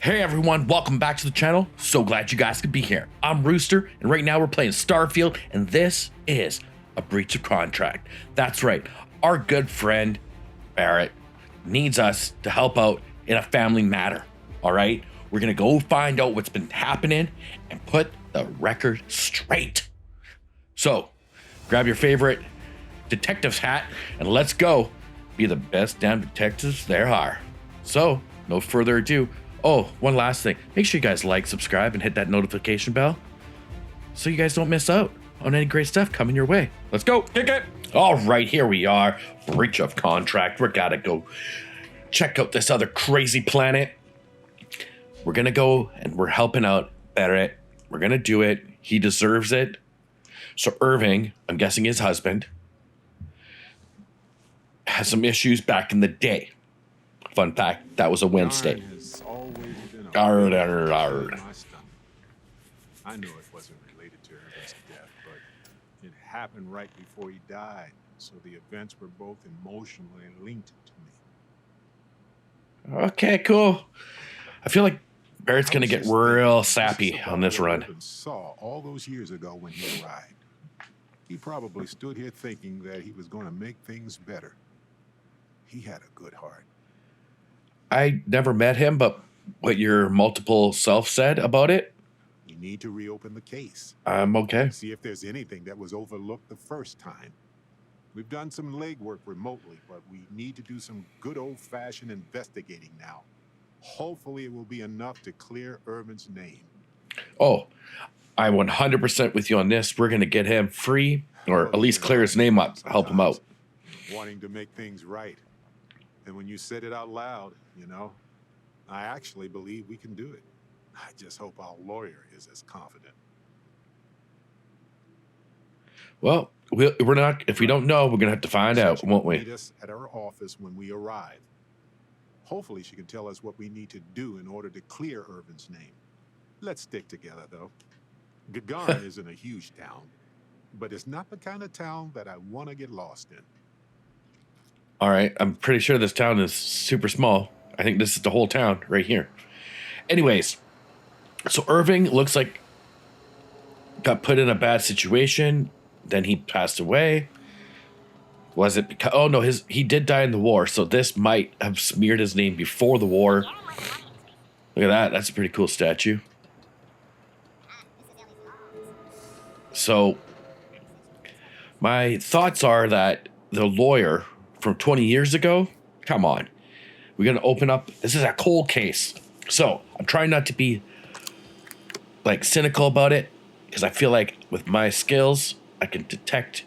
Hey everyone, welcome back to the channel. So glad you guys could be here. I'm Rooster, and right now we're playing Starfield, and this is a breach of contract. That's right, our good friend Barrett needs us to help out in a family matter. All right, we're gonna go find out what's been happening and put the record straight. So grab your favorite detective's hat and let's go be the best damn detectives there are. So no further ado. Oh, one last thing. Make sure you guys like, subscribe, and hit that notification bell so you guys don't miss out on any great stuff coming your way. Let's go. Kick it. All right, here we are. Breach of contract. We gotta go check out this other crazy planet. We're gonna go and we're helping out Barrett. We're gonna do it. He deserves it. So Irving, I'm guessing his husband, has some issues back in the day. Fun fact, that was a Wednesday. I knew it wasn't related to Irving's death, but it happened right before he died, so the events were both emotionally linked to me. Okay, cool. I feel like Barrett's gonna get real sappy on this run. Saw all those years ago when he arrived. He probably stood here thinking that he was going to make things better. He had a good heart. I never met him, but what your multiple self said about it, We need to reopen the case. I'm okay. See if there's anything that was overlooked the first time. We've done some legwork remotely, but we need to do some good old-fashioned investigating now. Hopefully it will be enough to clear Irvin's name. Oh, I'm 100% with you on this. We're gonna get him free, or at least clear his name up, help him out. Wanting to make things right. And when you said it out loud, you know, I actually believe we can do it. I just hope our lawyer is as confident. Well, we're not. If we don't know, we're gonna have to find out, won't we? Meet us at our office when we arrive. Hopefully she can tell us what we need to do in order to clear Irvin's name. Let's stick together, though. Gagarin isn't a huge town, but it's not the kind of town that I want to get lost in. All right, I'm pretty sure this town is super small. I think this is the whole town right here. Anyways, so Irving looks like got put in a bad situation. Then he passed away. Was it because? Oh no, he did die in the war. So this might have smeared his name before the war. Look at that. That's a pretty cool statue. So my thoughts are that the lawyer from 20 years ago, come on. We're going to open up. This is a cold case. So I'm trying not to be like cynical about it because I feel like with my skills, I can detect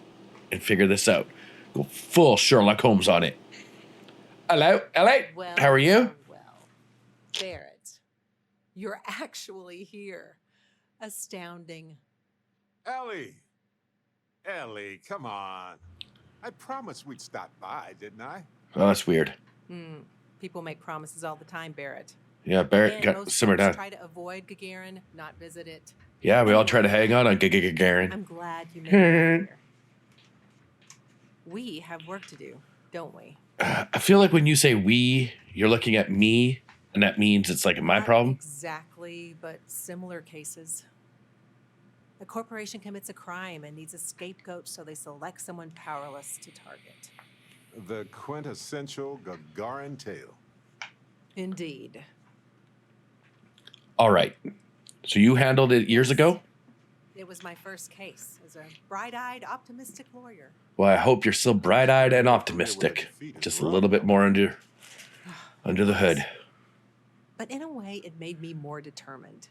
and figure this out. Go full Sherlock Holmes on it. Hello, Ellie. Well, how are you? Well, Barrett, you're actually here. Astounding. Ellie! Ellie, come on. I promised we'd stop by, didn't I? Oh, that's weird. People make promises all the time, Barrett. Yeah, Barrett And got most simmered folks down. try to avoid Gagarin, not visit it. Yeah, we all try to hang on Gagarin. I'm glad you made it here. We have work to do, don't we? I feel like when you say we, you're looking at me, and that means it's like my Not problem. Exactly, but similar cases. A corporation commits a crime and needs a scapegoat, so they select someone powerless to target. The quintessential Gagarin tale. Indeed. All right. So you handled it years ago? It was my first case as a bright-eyed, optimistic lawyer. Well, I hope you're still bright-eyed and optimistic. Just a little bit more under the hood. But in a way, it made me more determined.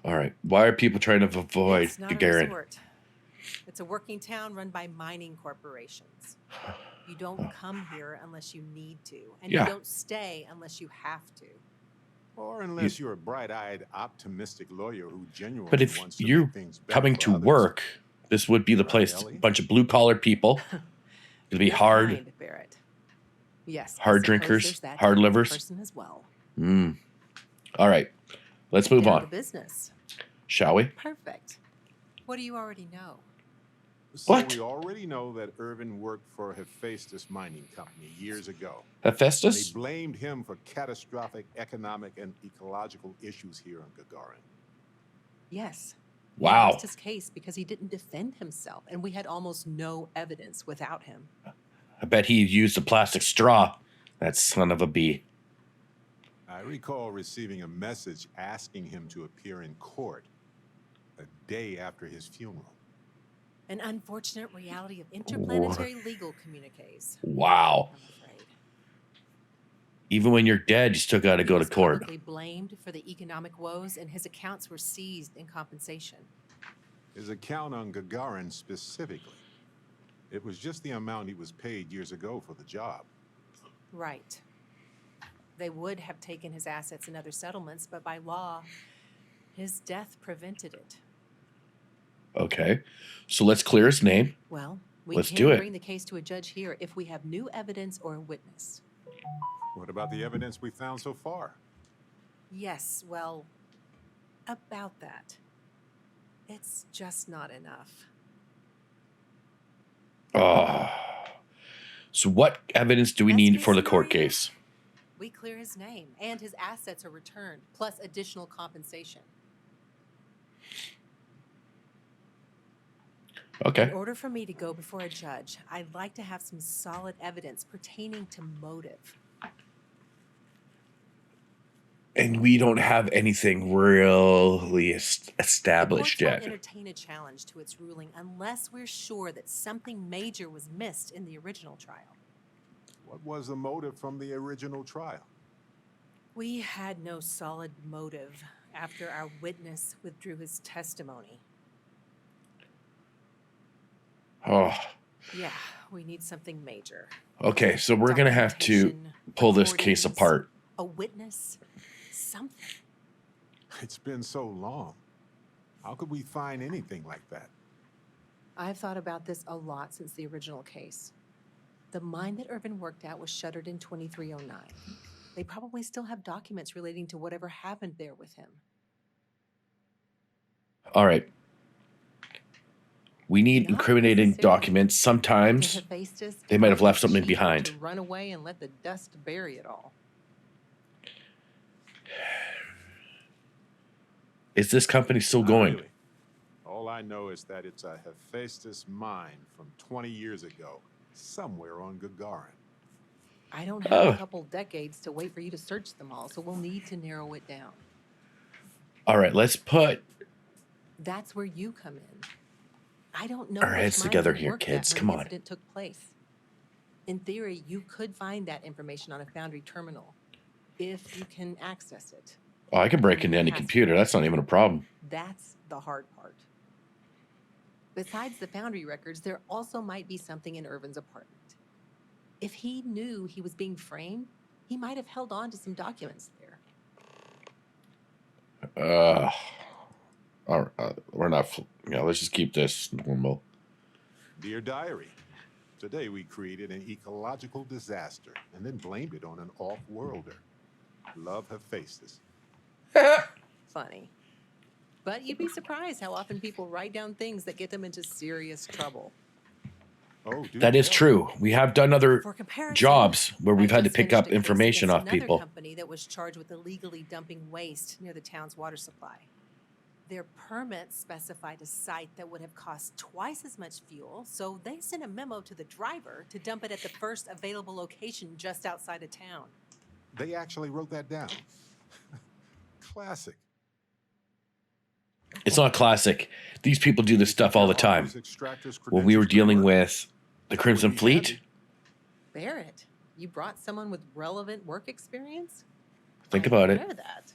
All right. Why are people trying to avoid It's not a Gagarin? resort. It's a working town run by mining corporations. You don't come here unless you need to, and Yeah. you don't stay unless you have to. Or unless you're a bright-eyed, optimistic lawyer who genuinely But if wants to you're make things better coming for to others. work, this would be the Right, place. Ellie? A bunch of blue-collar people. It'd be You're hard. kind, Barrett. Yes. I hard suppose drinkers, there's that hard kind of livers. person as well. All right. Let's move Down on, to business. shall we? Perfect. What do you already know? So What? we already know that Irvin worked for Hephaestus Mining Company years ago. And they Hephaestus? blamed him for catastrophic economic and ecological issues here on Gagarin. Yes. He Wow. lost his case because he didn't defend himself, and we had almost no evidence without him. I bet he used a plastic straw. That son of a bee. I recall receiving a message asking him to appear in court a day after his funeral. An unfortunate reality of interplanetary legal communiques, Wow. I'm afraid. Even when you're dead, you still got to He go to was court. publicly blamed for the economic woes, and his accounts were seized in compensation. His account on Gagarin specifically. It was just the amount he was paid years ago for the job. Right. They would have taken his assets in other settlements, but by law, his death prevented it. Okay. So let's clear his name. Well, we Let's can do it. bring the case to a judge here if we have new evidence or a witness. What about the evidence we found so far? Yes, well, about that. It's just not enough. Oh. So what evidence do we Best need case for the court scenario? case? We clear his name, and his assets are returned, plus additional compensation. Okay. In order for me to go before a judge, I'd like to have some solid evidence pertaining to motive. And we don't have anything really established The courts yet. won't entertain a challenge to its ruling unless we're sure that something major was missed in the original trial. What was the motive from the original trial? We had no solid motive after our witness withdrew his testimony. Oh. Yeah, we need something major. Okay, so we're going to have to Documentation, pull this case recordings, apart. A witness, something. It's been so long. How could we find anything like that? I've thought about this a lot since the original case. The mine that Irvin worked at was shuttered in 2309. They probably still have documents relating to whatever happened there with him. All right. We need Not incriminating necessarily. documents. Sometimes Did Hephaestus they might have find left it something cheaper behind. to run away and let the dust bury it all. Is this company still Not going? really. All I know is that it's a Hephaestus mine from 20 years ago, somewhere on Gagarin. I don't have Oh. a couple decades to wait for you to search them all, so we'll need to narrow it down. All right, let's put That's where you come in. I don't know our which heads mine together you here, worked at kids. when Come the on. incident took place. In theory, you could find that information on a Foundry terminal if you can access it. Oh, I can break into any computer. That's not even a problem. That's the hard part. Besides the Foundry records, there also might be something in Irvin's apartment. If he knew he was being framed, he might have held on to some documents there. We're not. Let's just keep this normal. Dear Diary, today we created an ecological disaster and then blamed it on an off-worlder. Love Hephaestus. Funny. But you'd be surprised how often people write down things that get them into serious trouble. Oh, do That is tell. true. We have done other For comparison, jobs where we've I had to just pick finished up a case information against off another people. company that was charged with illegally dumping waste near the town's water supply. Their permits specified a site that would have cost twice as much fuel, so they sent a memo to the driver to dump it at the first available location just outside of town. They actually wrote that down. Classic. It's not classic. These people do this stuff all the time. When we were dealing with the Crimson Fleet, Barrett, you brought someone with relevant work experience? think I about didn't it. know that.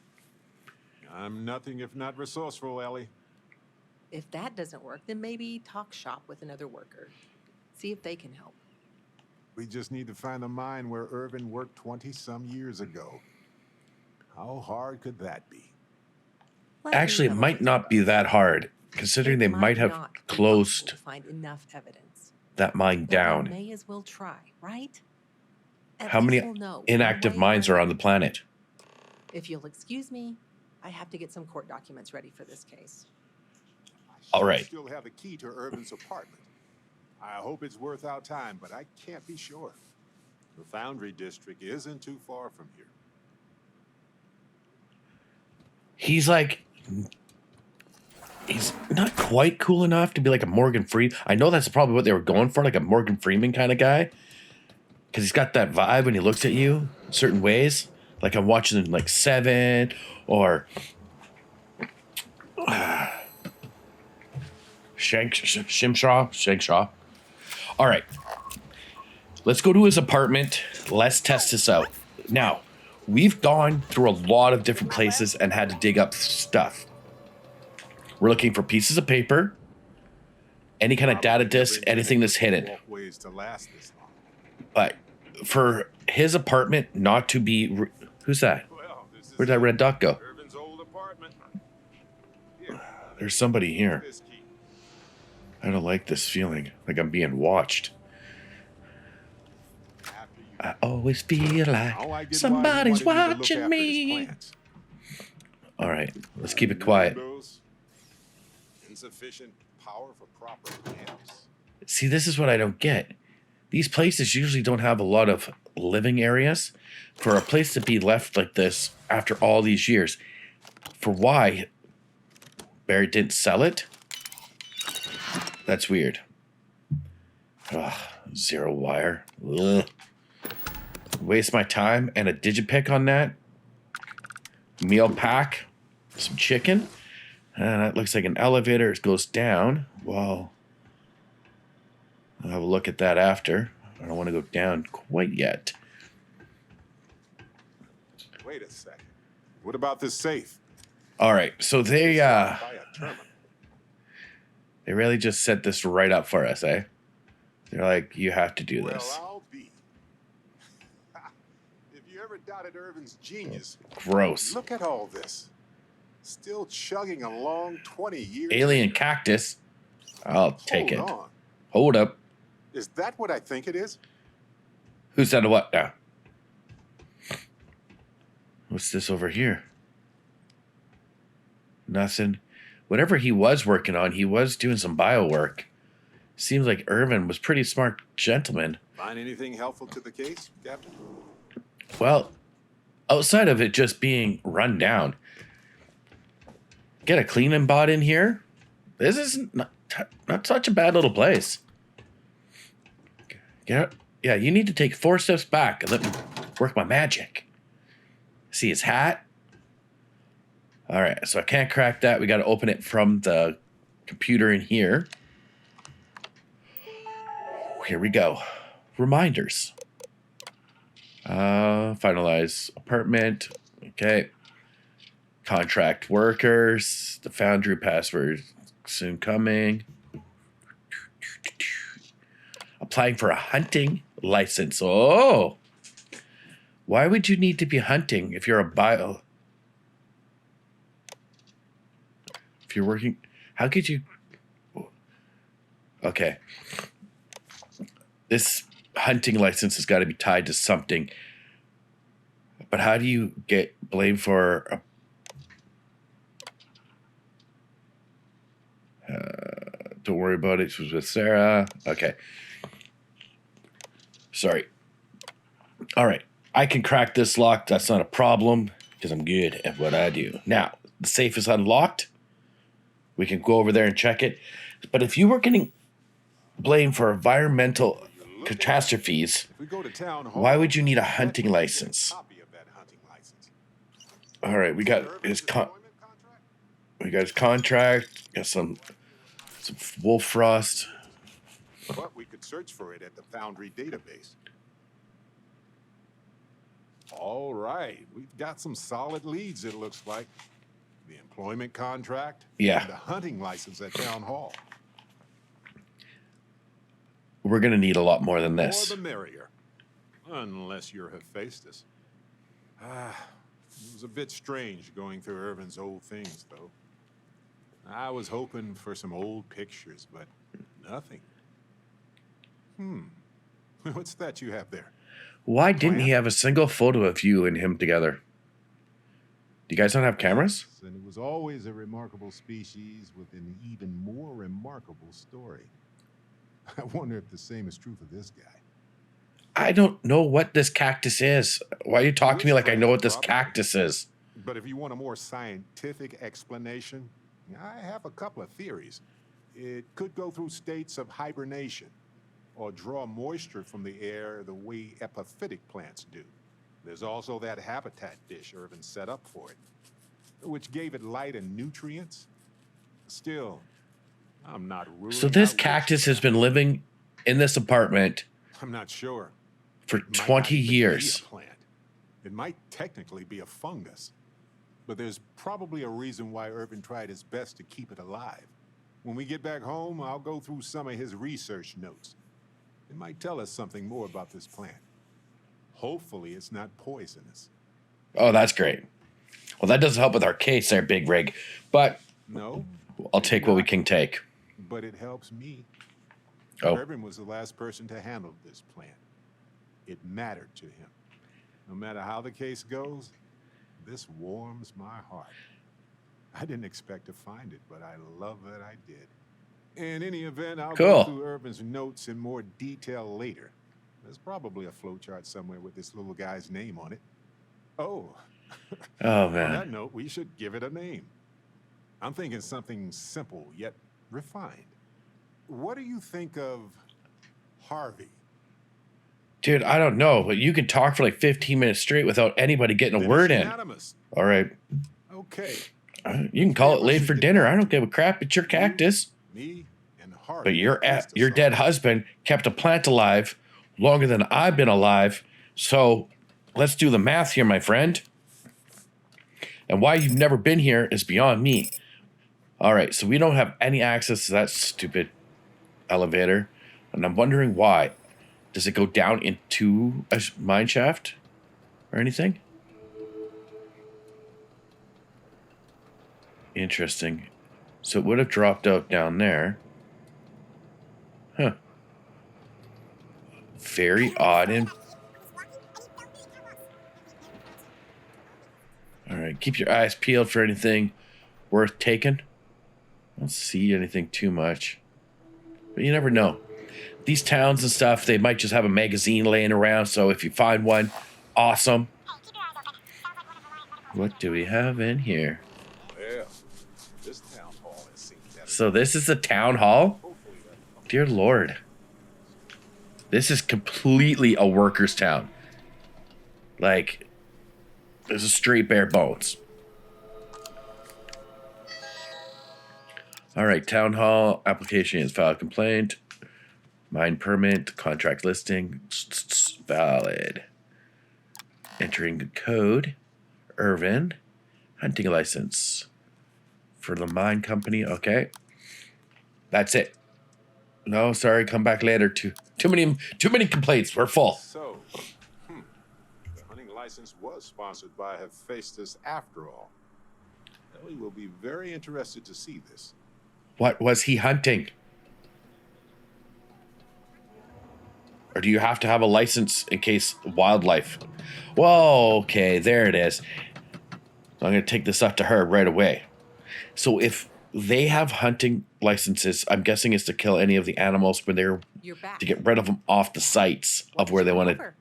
I'm nothing if not resourceful, Ellie. If that doesn't work, then maybe talk shop with another worker. See if they can help. We just need to find the mine where Irvin worked 20-some years ago. How hard could that be? Let me Actually, it have a might look not at be those. that hard, considering It they might have not be possible closed to find enough evidence. that mine But down. we may as well try, right? At How least many we'll know one inactive way or mines are on the another. planet? If you'll excuse me, I have to get some court documents ready for this case. All right. Still have a key to Irvin's apartment. I hope it's worth our time, but I can't be sure. The Foundry District isn't too far from here. He's like, he's not quite cool enough to be like a Morgan Freeman. I know that's probably what they were going for, like a Morgan Freeman kind of guy. Because he's got that vibe when he looks at you certain ways. Like I'm watching like Seven or Shimshaw. All right. Let's go to his apartment. Let's test this out. Now, we've gone through a lot of different places and had to dig up stuff. We're looking for pieces of paper, any kind of data disk, anything that's hidden. Walkways to last this long. But for his apartment not to be... Who's that? Well, this is Where'd that red dot go? Irvin's old apartment. Here, There's somebody here. this key. I don't like this feeling, like I'm being watched. After you I always feel Now I like get somebody's why you wanted me to look watching after his me. plants. All right, let's keep it quiet. Windows, insufficient power for proper lamps. See, this is what I don't get. These places usually don't have a lot of living areas. For a place to be left like this after all these years, for why Barrett didn't sell it? That's weird. Ugh, zero wire. Ugh. Waste my time and a digipick on that. Meal pack, some chicken. And that looks like an elevator. It goes down. Well, I'll have a look at that after. I don't want to go down quite yet. Wait a second. What about this safe? All right, so they By a terminal. they really just set this right up for us, eh? They're like, you have to do Well, this. I'll be. If you ever doubted Irvin's genius, Gross. look at all this. Still chugging along 20 years. Alien cactus. I'll take it. Hold on. Hold up. Is that what I think it is? Who said what now? What's this over here? Nothing. Whatever he was working on, he was doing some bio work. Seems like Irvin was pretty smart gentleman. Find anything helpful to the case, Captain? Well, outside of it just being run down, get a cleaning bot in here. This is not such a bad little place. Yeah, you need to take 4 steps back and let me work my magic. See his hat? All right, so I can't crack that. We got to open it from the computer in here. Here we go. Reminders. Finalize apartment. Okay. Contract workers. The Foundry password soon coming. Applying for a hunting license. Oh. Why would you need to be hunting if you're a bio? If you're working, how could you? Okay. This hunting license has got to be tied to something. But how do you get blamed for don't worry about it. It was with Sarah. Okay. Sorry. All right. I can crack this lock. That's not a problem because I'm good at what I do. Now, the safe is unlocked. We can go over there and check it. But if you were getting blamed for environmental catastrophes, If we go to town hall, why would you need a that hunting must be license? copy of that hunting license. All right, we got Irvin's his employment contract? we got his contract. Got some wolf frost. But we could search for it at the Foundry database. All right, we've got some solid leads, it looks like. The employment contract, Yeah. and the hunting license at town hall. We're gonna need a lot more than More this. the merrier, unless you're Hephaestus. It was a bit strange going through Irvin's old things, though. I was hoping for some old pictures, but nothing. What's that you have there? Why didn't he have a single photo of you and him together? Do you guys not have cameras? And it was always a remarkable species with an even more remarkable story. I wonder if the same is true for this guy. I don't know what this cactus is. Why are you talking to me like I know what this cactus is? But if you want a more scientific explanation, I have a couple of theories. It could go through states of hibernation or draw moisture from the air the way epiphytic plants do. There's also that habitat dish Irvin set up for it, which gave it light and nutrients. Still, I'm not ruling So this out cactus has witchcraft. been living in this apartment I'm not sure. for It might not 20 even be a years. plant. It might technically be a fungus. But there's probably a reason why Irvin tried his best to keep it alive. When we get back home, I'll go through some of his research notes. It might tell us something more about this plant. Hopefully it's not poisonous. Oh, that's great. Well, that doesn't help with our case there, Big Rig. But No, I'll take what we can take. but it helps me. Oh, Irvin was the last person to handle this plant. It mattered to him. No matter how the case goes, this warms my heart. I didn't expect to find it, but I love that I did. In any event, I'll Cool. go through Irvin's notes in more detail later. There's probably a flowchart somewhere with this little guy's name on it. Oh, oh on man. that note, we should give it a name. I'm thinking something simple yet refined. What do you think of Harvey? Dude, I don't know, but you can talk for like 15 minutes straight without anybody getting a Then word it's in. unanimous. All right. Okay, You can call it late for dinner. I don't give a crap. It's your cactus. me and Harvey. But your Just a your dead solid- husband kept a plant alive longer than I've been alive. So let's do the math here, my friend. And why you've never been here is beyond me. All right, so we don't have any access to that stupid elevator. And I'm wondering why. Does it go down into a mine shaft or anything? Interesting. So it would have dropped out down there. Huh. Very odd. And all right, keep your eyes peeled for anything worth taking. I don't see anything too much, but you never know. These towns and stuff, they might just have a magazine laying around. So if you find one, awesome. What do we have in here? Well, this town hall has seen that. So this is the town hall? Hopefully that- Dear Lord. This is completely a worker's town. Like, this is straight bare bones. All right, town hall, application is filed complaint. Mine permit, contract listing, valid. Entering the code, Irvin, hunting license for the mine company. Okay, that's it. No, sorry, come back later. Too many complaints. We're full. So, the hunting license was sponsored by Hephaestus after all. Ellie will be very interested to see this. What was he hunting? Or do you have to have a license in case wildlife? Whoa, okay, there it is. So I'm going to take this up to her right away. So if they have hunting licenses, I'm guessing it's to kill any of the animals when they're You're back. to get rid of them off the sites of where they want to Over.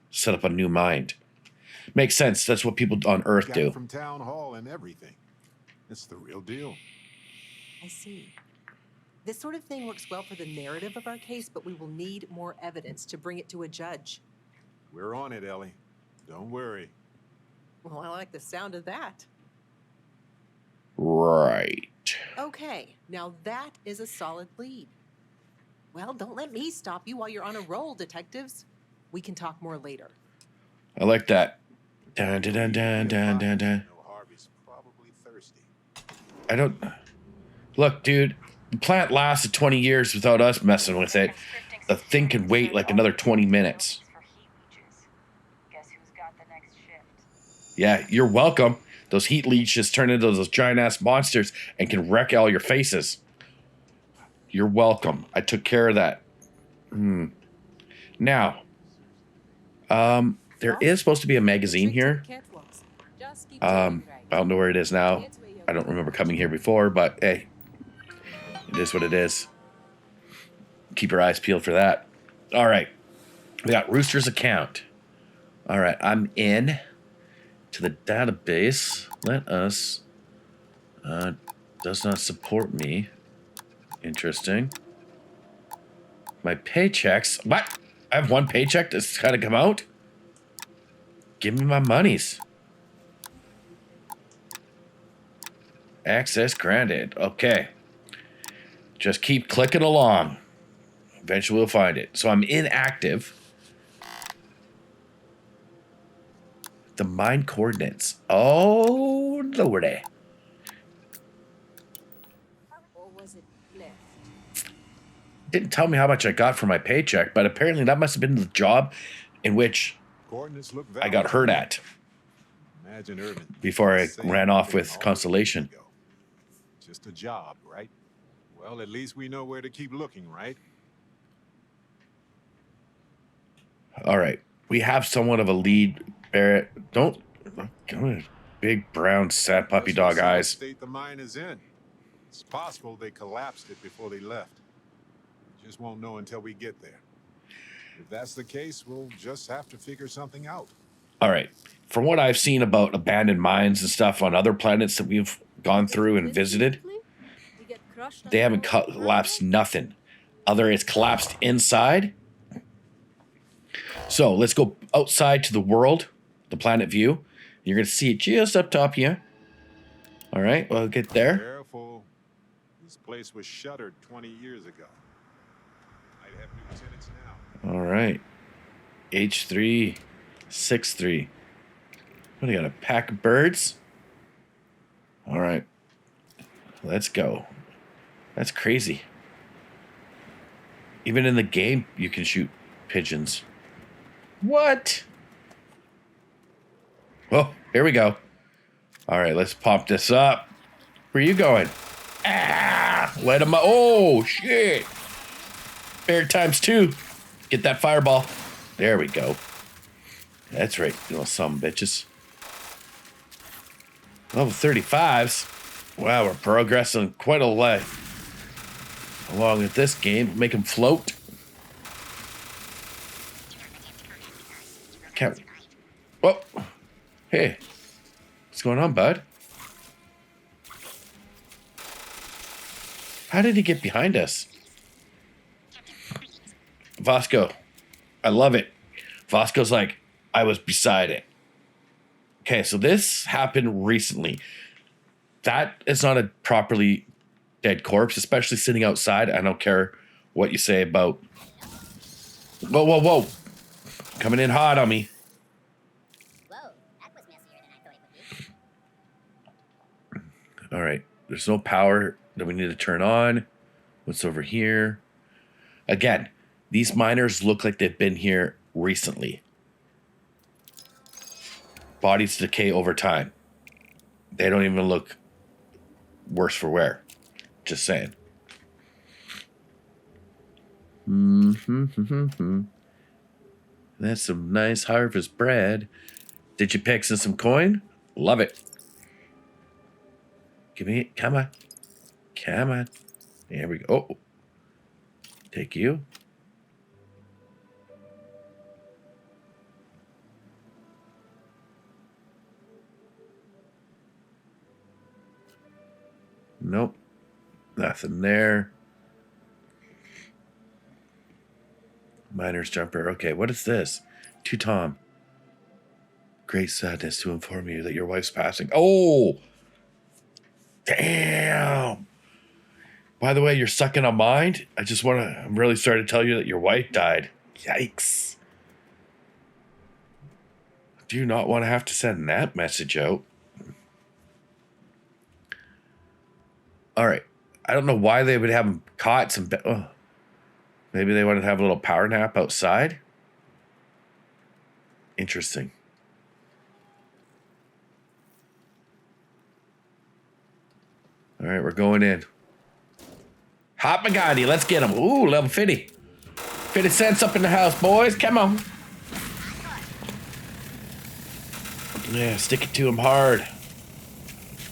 set up a new mine. Makes sense. That's what people on Earth Got it do. from town hall and everything. It's the real deal. I see. This sort of thing works well for the narrative of our case, but we will need more evidence to bring it to a judge. We're on it, Ellie. Don't worry. Well, I like the sound of that. Right. Okay, now that is a solid lead. Well, don't let me stop you while you're on a roll, detectives. We can talk more later. I like that. Dun, dun, dun, dun, dun, dun, dun. No, Harvey's probably thirsty. I don't. Look, dude, the plant lasted 20 years without us messing with it. The thing can wait like another 20 minutes. Guess who's got the next shift? Yeah, you're welcome. Those heat leeches turn into those giant ass monsters and can wreck all your faces. You're welcome. I took care of that. Now, there is supposed to be a magazine here. I don't know where it is now. I don't remember coming here before, but hey, it is what it is. Keep your eyes peeled for that. All right. We got Rooster's account. All right. I'm in to the database. Let us. Does not support me. Interesting. My paychecks. What? I have one paycheck that's got to come out? Give me my monies. Access granted. Okay. Just keep clicking along. Eventually we'll find it. So I'm inactive. The mine coordinates. Oh, lordy. Or was it left? Didn't tell me how much I got for my paycheck, but apparently that must have been the job in which Coordinates look I got hurt at Imagine Irvin before I saying ran off everything with all Constellation. ago. Just a job, right? Well, at least we know where to keep looking, right? All right. We have somewhat of a lead, Barrett. Don't. Big brown sad puppy Let's dog just see what eyes. state the mine is in. It's possible they collapsed it before they left. We just won't know until we get there. If that's the case, we'll just have to figure something out. All right. From what I've seen about abandoned mines and stuff on other planets that we've gone through and visited, they haven't collapsed nothing. Either it's collapsed inside. So let's go outside to the world, the planet view. You're going to see it just up top here. All right. We'll get there. Careful. This place was shuttered 20 years ago. Might have new tenants now. All right. H363. What do you got? A pack of birds? All right. Let's go. That's crazy. Even in the game, you can shoot pigeons. What? Oh, here we go. All right, let's pop this up. Where are you going? Ah! Let him. Oh, shit. Bear times 2. Get that fireball. There we go. That's right, you little some bitches. Level 35s. Wow, we're progressing quite a way along with this game. Make them float. Can't. Whoa. Hey. What's going on, bud? How did he get behind us? Vasco. I love it. Vasco's like, I was beside it. Okay, so this happened recently. That is not a properly dead corpse, especially sitting outside. I don't care what you say about... Whoa, whoa, whoa. Coming in hot on me. Whoa, that was messier than I thought it would be. All right. There's no power that we need to turn on. What's over here? Again, these miners look like they've been here recently. Bodies decay over time. They don't even look worse for wear. Just saying. That's some nice harvest bread. Did you pick some coin? Love it. Give me it. Come on. Come on. There we go. Oh. Take you. Nope. Nothing there. Miner's jumper. Okay, what is this? To Tom. Great sadness to inform you that your wife's passing. Oh! Damn! By the way, you're sucking on mine. I'm really sorry to tell you that your wife died. Yikes. Do not want to have to send that message out. All right. I don't know why they would have them caught some... Maybe they wanted to have a little power nap outside. Interesting. All right, we're going in. Hot Magadi, let's get him. Ooh, level 50. 50 cents up in the house, boys. Come on. Yeah, stick it to him hard.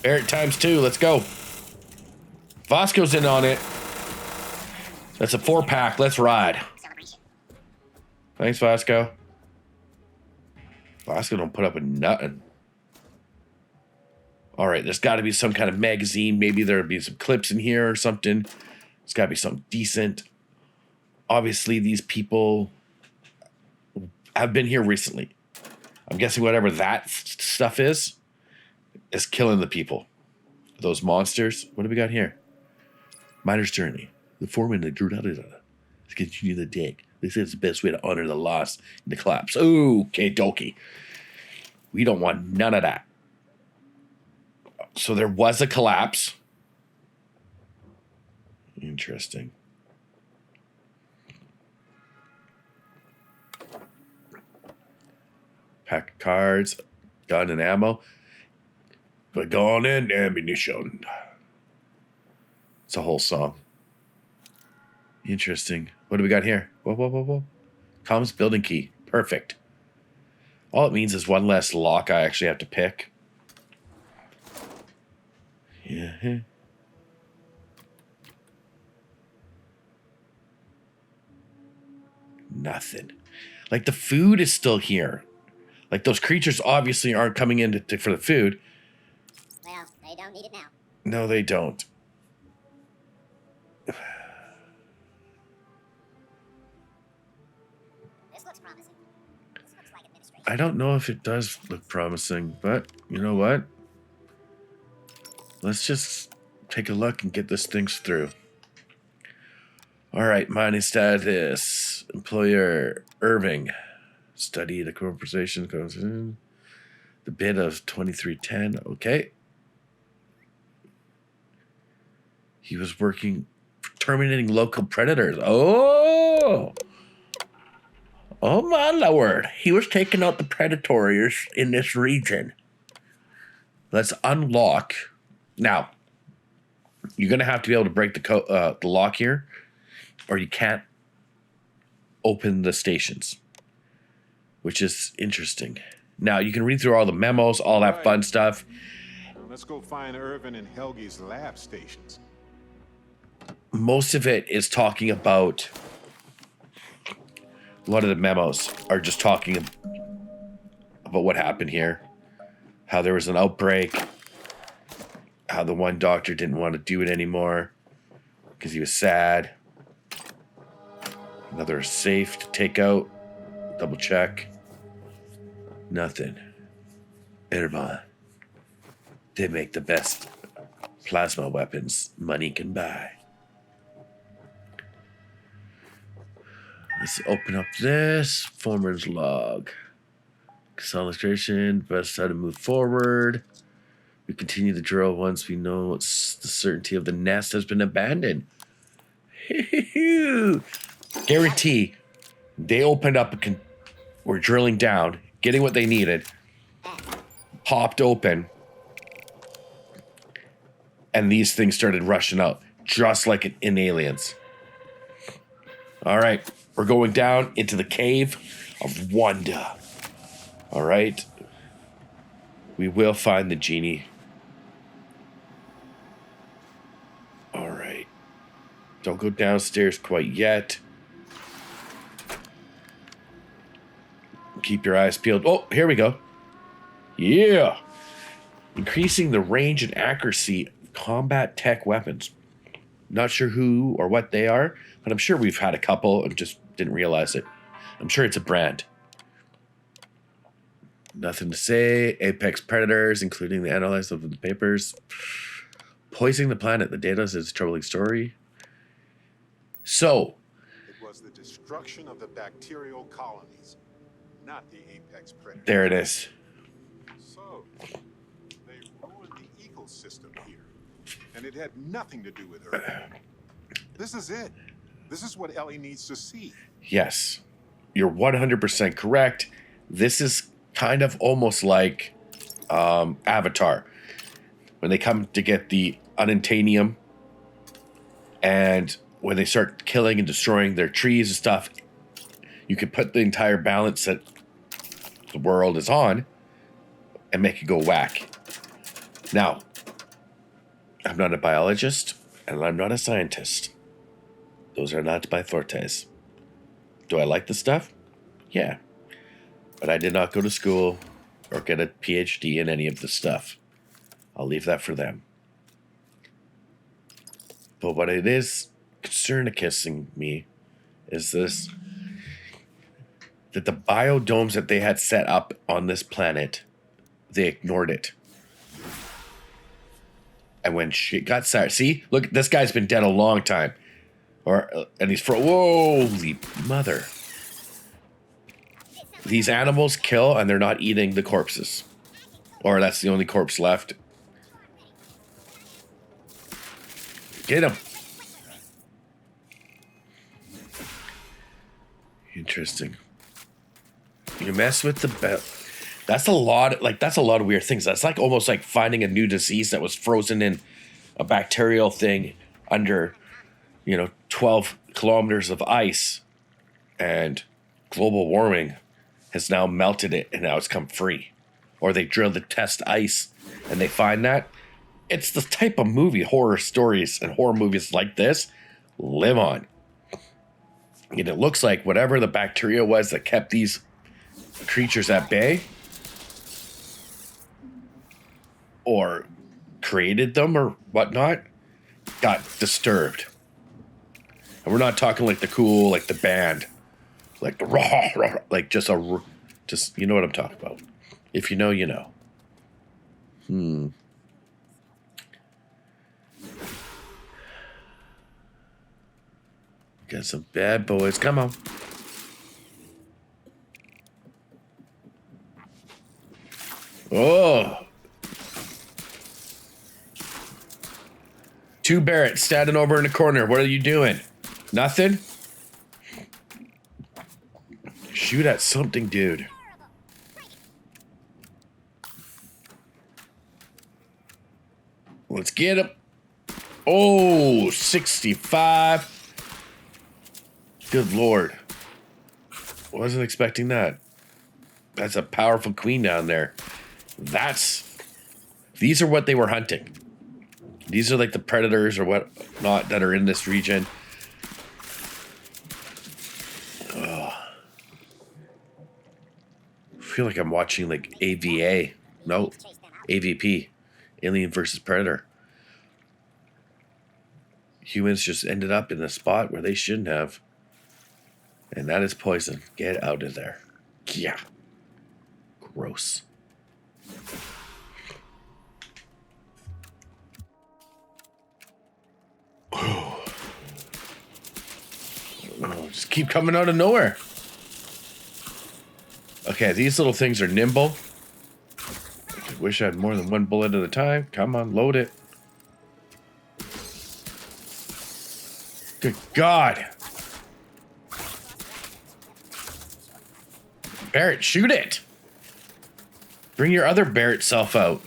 Barrett times 2, let's go. Vasco's in on it. That's a 4-pack. Let's ride. Celebration. Thanks, Vasco. Vasco don't put up with nothing. All right, there's got to be some kind of magazine. Maybe there'll be some clips in here or something. It's got to be something decent. Obviously, these people have been here recently. I'm guessing whatever that stuff is killing the people. Those monsters. What do we got here? Miner's Journey. The foreman that drew to continue the dig. They say it's the best way to honor the loss in the collapse. Okay, dokie. We don't want none of that. So there was a collapse. Interesting. Pack of cards, gun and ammo. But gun and ammunition. It's a whole song. Interesting. What do we got here? Whoa. Comms building key. Perfect. All it means is one less lock I actually have to pick. Yeah. Nothing. Like the food is still here. Like those creatures obviously aren't coming in for the food. Well, they don't need it now. No, they don't. This looks promising. This looks like administration. I don't know if it does look promising, but you know what? Let's just take a look and get this thing through. All right, mining status. Employer Irving. Study the conversation goes in. The bid of 2310. Okay. He was working for terminating local predators. Oh my lord. He was taking out the predators in this region. Let's unlock. Now, you're going to have to be able to break the lock here, or you can't open the stations, which is interesting. Now, you can read through all the memos, all that fun stuff. Now let's go find Irvin and Helgi's lab stations. Most of it is talking about, a lot of the memos are just talking about what happened here, how there was an outbreak, how the one doctor didn't want to do it anymore because he was sad. Another safe to take out. Double check. Nothing. Irvine. They make the best plasma weapons money can buy. Let's open up this. Foreman's log. Consolidation. Best how to move forward. We continue the drill once we know the certainty of the nest has been abandoned. Guarantee. They opened up were drilling down, getting what they needed, popped open, and these things started rushing out, just like in Aliens. All right, we're going down into the cave of Wanda. All right, we will find the genie. All right, don't go downstairs quite yet. Keep your eyes peeled. Oh, here we go. Yeah. Increasing the range and accuracy of combat tech weapons. Not sure who or what they are, but I'm sure we've had a couple and just didn't realize it. I'm sure it's a brand. Nothing to say. Apex predators, including the analysis of the papers. Poisoning the planet. The data is a troubling story. So. It was the destruction of the bacterial colonies, not the apex predator. There it is. So, they ruined the ecosystem here, and it had nothing to do with her. This is it. This is what Ellie needs to see. Yes, you're 100% correct. This is kind of almost like Avatar. When they come to get the unobtainium, and when they start killing and destroying their trees and stuff, you can put the entire balance that the world is on and make it go whack. Now, I'm not a biologist and I'm not a scientist. Those are not my fortes. Do I like the stuff? Yeah. But I did not go to school or get a PhD in any of the stuff. I'll leave that for them. But what it is concerning me is this, that the biodomes that they had set up on this planet, they ignored it. And when shit got started, see, look, this guy's been dead a long time. And he's holy mother. These animals kill and they're not eating the corpses. Or that's the only corpse left. Get him. Interesting. You mess with the bell. That's a lot of weird things. That's like almost like finding a new disease that was frozen in a bacterial thing under, 12 kilometers of ice, and global warming has now melted it and now it's come free. Or they drill the test ice and they find that. It's the type of movie horror stories and horror movies like this live on. And it looks like whatever the bacteria was that kept these creatures at bay or created them or whatnot got disturbed. And we're not talking like the cool, like the band, like the raw, like just you know what I'm talking about. If you know, you know. Got some bad boys. Come on. Oh. Two Barrett standing over in the corner. What are you doing? Nothing? Shoot at something, dude. Let's get him. Oh, 65. Good Lord. Wasn't expecting that. That's a powerful queen down there. These are what they were hunting. These are like the predators or whatnot that are in this region. Oh. I feel like I'm watching like AVA. No, AVP. Alien versus Predator. Humans just ended up in a spot where they shouldn't have. And that is poison. Get out of there. Yeah. Gross. Oh, just keep coming out of nowhere. Okay, these little things are nimble. I wish I had more than one bullet at a time. Come on, load it. Good God. Barrett, shoot it. Bring your other Barrett self out.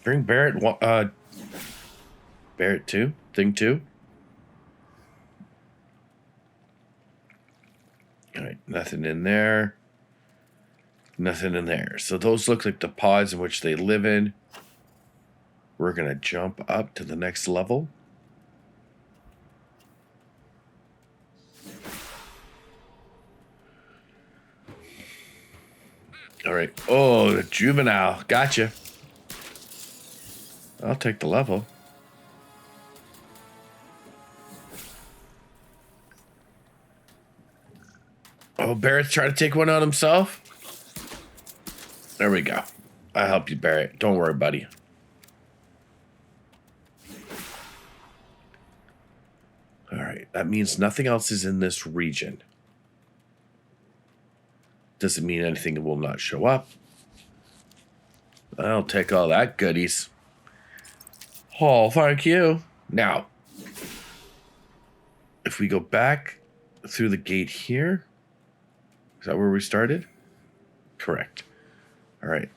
Bring Barrett, Barrett 2, thing 2. All right, nothing in there. Nothing in there. So those look like the pods in which they live in. We're going to jump up to the next level. All right. Oh, the juvenile. Gotcha. I'll take the level. Oh, Barrett's trying to take one on himself. There we go. I'll help you, Barrett. Don't worry, buddy. All right. That means nothing else is in this region. Doesn't mean anything will not show up. I'll take all that goodies. Oh, thank you. Now, if we go back through the gate here, is that where we started? Correct. All right.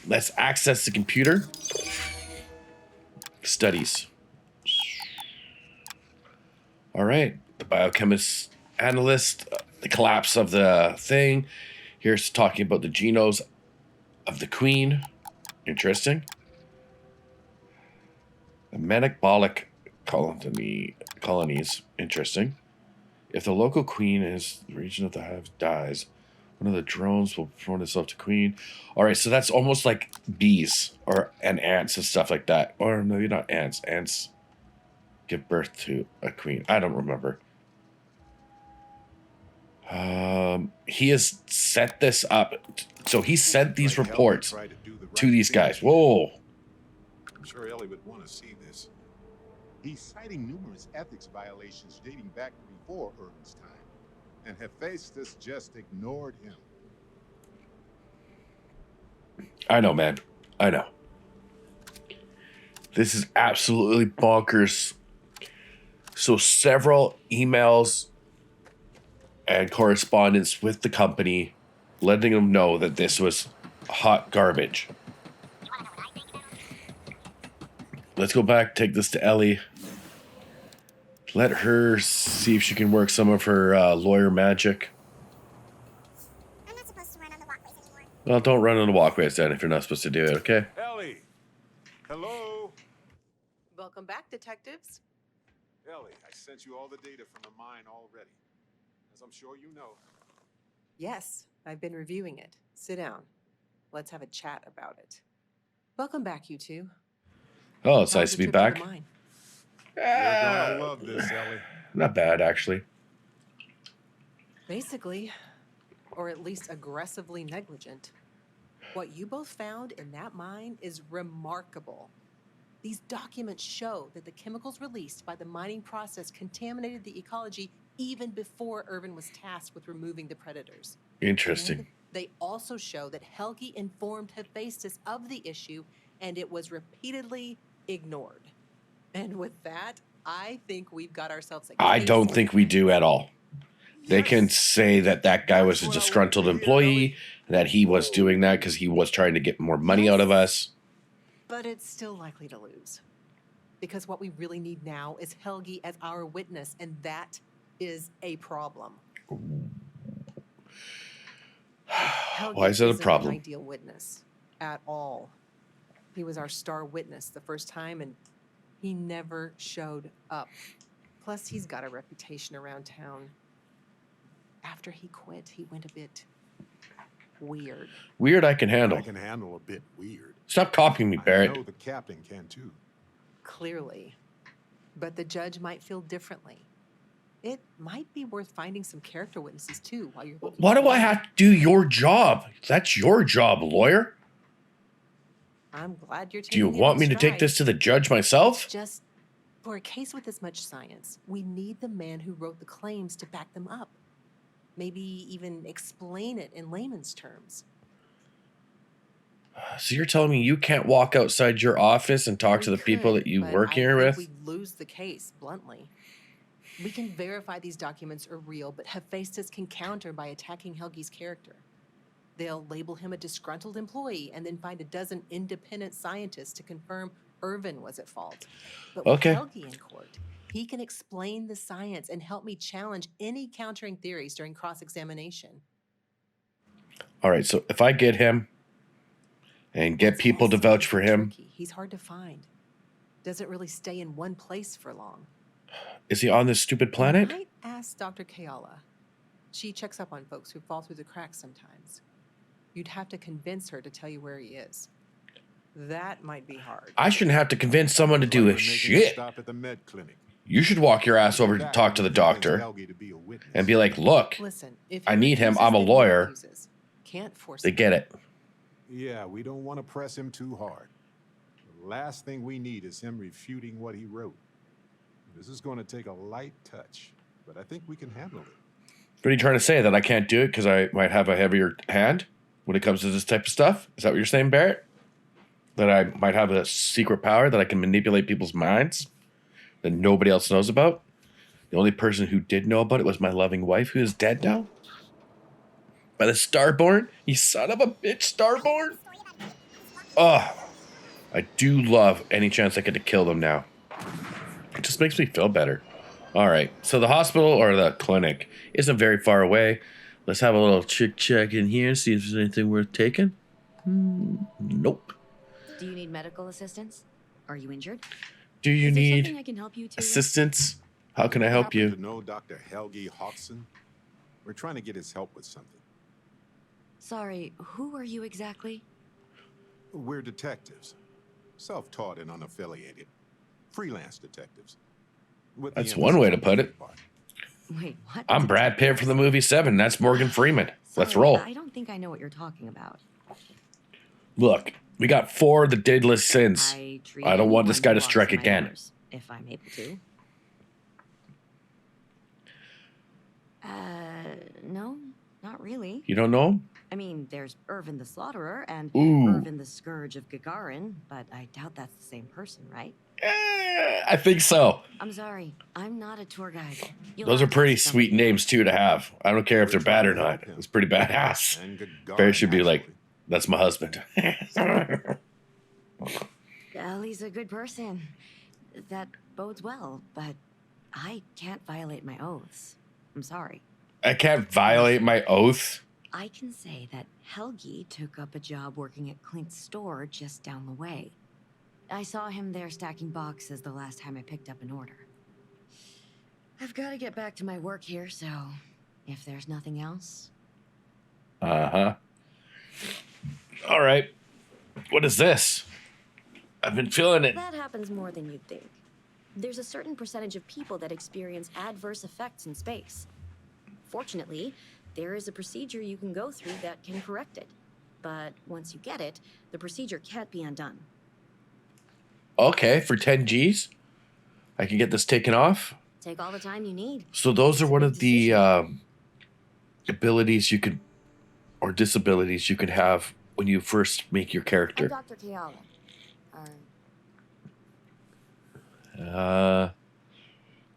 Let's access the computer. Studies. All right. The biochemist analyst, the collapse of the thing. Here's talking about the genomes of the queen. Interesting. The metabolic colonies. Interesting. If the local queen is the region of the hive dies, one of the drones will promote itself to queen. All right, so that's almost like bees and ants and stuff like that. Or no, you're not ants. Ants give birth to a queen. I don't remember. He has set this up. So he sent these Like reports Ellie tried to do the to right these thing guys. here. Whoa. I'm sure Ellie would want to see this. He's citing numerous ethics violations dating back before Urban's time, and Hephaestus just ignored him. I know, man. I know. This is absolutely bonkers. So several emails and correspondence with the company letting them know that this was hot garbage. Let's go back, take this to Ellie. Let her see if she can work some of her lawyer magic. I'm not supposed to run on the walkways anymore. Well, don't run on the walkways then if you're not supposed to do it, okay? Ellie! Hello? Welcome back, detectives. Ellie, I sent you all the data from the mine already. As I'm sure you know. Yes, I've been reviewing it. Sit down. Let's have a chat about it. Welcome back, you two. Oh, it's How nice was to be the trip back. the mine? You're gonna love this, Ellie. Not bad, actually. Basically, or at least aggressively negligent. What you both found in that mine is remarkable. These documents show that the chemicals released by the mining process contaminated the ecology even before Irvin was tasked with removing the predators. Interesting. And they also show that Helgi informed Hephaestus of the issue, and it was repeatedly ignored. And with that, I think we've got ourselves a I case don't here. think we do at all. They can say that that guy was a disgruntled employee, that he was doing that because he was trying to get more money out of us. But it's still likely to lose. Because what we really need now is Helgi as our witness, and that is a problem. Helgi Why is that a isn't problem? An ideal witness at all. He was our star witness the first time, and he never showed up. Plus, he's got a reputation around town. After he quit, he went a bit weird. Weird I can handle. I can handle a bit weird. Stop copying me, I Barrett. know the captain can too. Clearly. But the judge might feel differently. It might be worth finding some character witnesses too while you're looking. Why do for I them. have to do your job? That's your job, lawyer. I'm glad you're Do taking you it want in me to take stride. this to the judge myself? Just for a case with this much science, we need the man who wrote the claims to back them up. Maybe even explain it in layman's terms. So you're telling me you can't walk outside your office and talk to We the people could, that you but work I here think with? we'd lose the case, bluntly. We can verify these documents are real, but Hephaestus can counter by attacking Helgi's character. They'll label him a disgruntled employee and then find a dozen independent scientists to confirm Irvin was at fault. But with Okay. Helgi in court, he can explain the science and help me challenge any countering theories during cross-examination. All right, so if I get him and get It's people to also vouch for him, tricky. He's hard to find. Doesn't really stay in one place for long. is he on this stupid You planet? might ask Dr. Kayala. She checks up on folks who fall through the cracks sometimes. You'd have to convince her to tell you where he is. That might be hard. I shouldn't have to convince someone to Like do we're a making shit. stop at the med clinic. You should walk your ass over to Back talk to when the we convinced doctor Helgi to be a witness. and be like, look, Listen, if I he need him. refuses, I'm a then he lawyer. refuses. Can't force they him. get it. Yeah, we don't want to press him too hard. The last thing we need is him refuting what he wrote. This is going to take a light touch, but I think we can handle it. What are you trying to say? That I can't do it because I might have a heavier hand when it comes to this type of stuff? Is that what you're saying, Barrett? That I might have a secret power that I can manipulate people's minds that nobody else knows about? The only person who did know about it was my loving wife, who is dead now. By the Starborn? You son of a bitch, Starborn! Ugh. I do love any chance I get to kill them now. It just makes me feel better. Alright, so the hospital or the clinic isn't very far away. Let's have a little check in here, see if there's anything worth taking. Nope. Do you need medical assistance? Are you injured? Do you Is there need something I can help you to with? assistance? How can I help Happen you? to know Dr. Helgi Hodgson? We're trying to get his help with something. Sorry, who are you exactly? We're detectives. Self-taught and unaffiliated. Freelance detectives. With the That's one way to emphasis put on it. the part. Wait, what? I'm Brad Pitt from the movie Seven. That's Morgan Freeman. Let's Sorry, roll. I don't think I know what you're talking about. Look, we got 4 of the deadless sins. I treat I don't want this anyone guy who to walks strike through my again. doors, if I'm able to. No, not really. You don't know him? I mean, there's Irvin the Slaughterer and Ooh. Irvin the Scourge of Gagarin, but I doubt that's the same person, right? I think so. I'm sorry, I'm not a tour guide. You'll Those are have to pretty ask sweet somebody. names too to have. I don't care if they're bad or not. It's pretty badass. And Gagarin, Barrett should be like, actually. that's my husband. Ellie's a good person. That bodes well, but I can't violate my oaths. I'm sorry. I can't violate my oath. I can say that Helgi took up a job working at Clint's store just down the way. I saw him there stacking boxes the last time I picked up an order. I've got to get back to my work here, so if there's nothing else. Uh-huh. All right. What is this? I've been feeling it. That happens more than you'd think. There's a certain percentage of people that experience adverse effects in space. Fortunately, there is a procedure you can go through that can correct it. But once you get it, the procedure can't be undone. Okay, for 10 G's, I can get this taken off. Take all the time you need. So those are It's a one big of the abilities you could, or disabilities you could have when you first make your I'm character. Dr. Kayala. I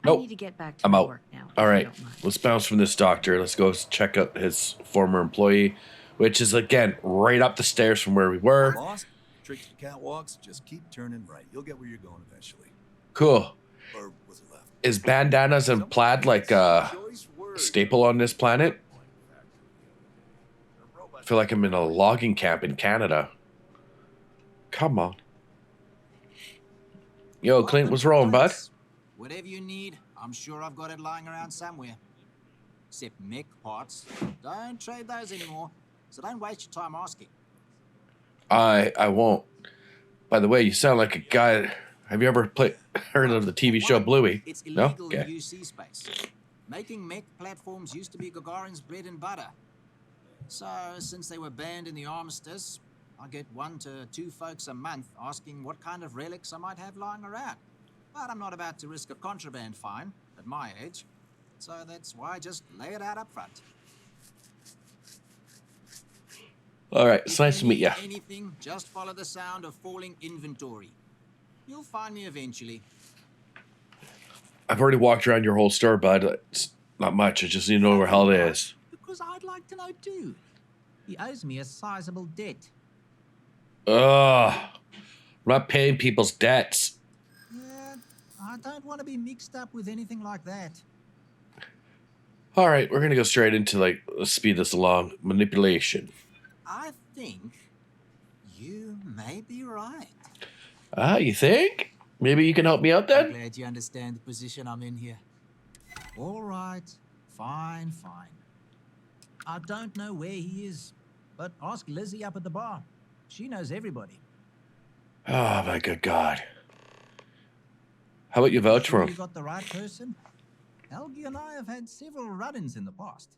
Nope. need to get back to I'm my out. work now. All if you right, don't mind. let's bounce from this doctor. Let's go check out his former employee, which is again right up the stairs from where we were. Lost? Tricky catwalks, just keep turning right. You'll get where you're going eventually. Cool. Or was it left? Is bandanas and plaid like a Choice word. staple on this planet? I feel like I'm in a logging camp in Canada. Come on. Yo, Clint, what's wrong, bud? Whatever you need, I'm sure I've got it lying around somewhere. Except mech parts. Don't trade those anymore, so don't waste your time asking. I won't. By the way, you sound like a guy. Have you ever heard of the TV show Bluey? It's No? illegal in Okay. UC space. Making mech platforms used to be Gagarin's bread and butter. So, since they were banned in the armistice, I get 1 to 2 folks a month asking what kind of relics I might have lying around. But I'm not about to risk a contraband fine at my age. So that's why I just lay it out up front. All right, it's If nice to meet you. need Anything, just follow the sound of falling inventory. You'll find me eventually. I've already walked around your whole store, bud. It's not much. I just need to know where hell it is. Because I'd like to know too. He owes me a sizable debt. Ugh. I'm not paying people's debts. Yeah, I don't want to be mixed up with anything like that. All right, we're going to go straight into, like, let's speed this along. Manipulation. I think you may be right. Ah, you think? Maybe you can help me out I'm then? glad you understand the position I'm in here. All right, fine. I don't know where he is, but ask Lizzie up at the bar. She knows everybody. Oh, my good God. How about you vouch for Sure him? you got the right person? Helgi and I have had several run-ins in the past.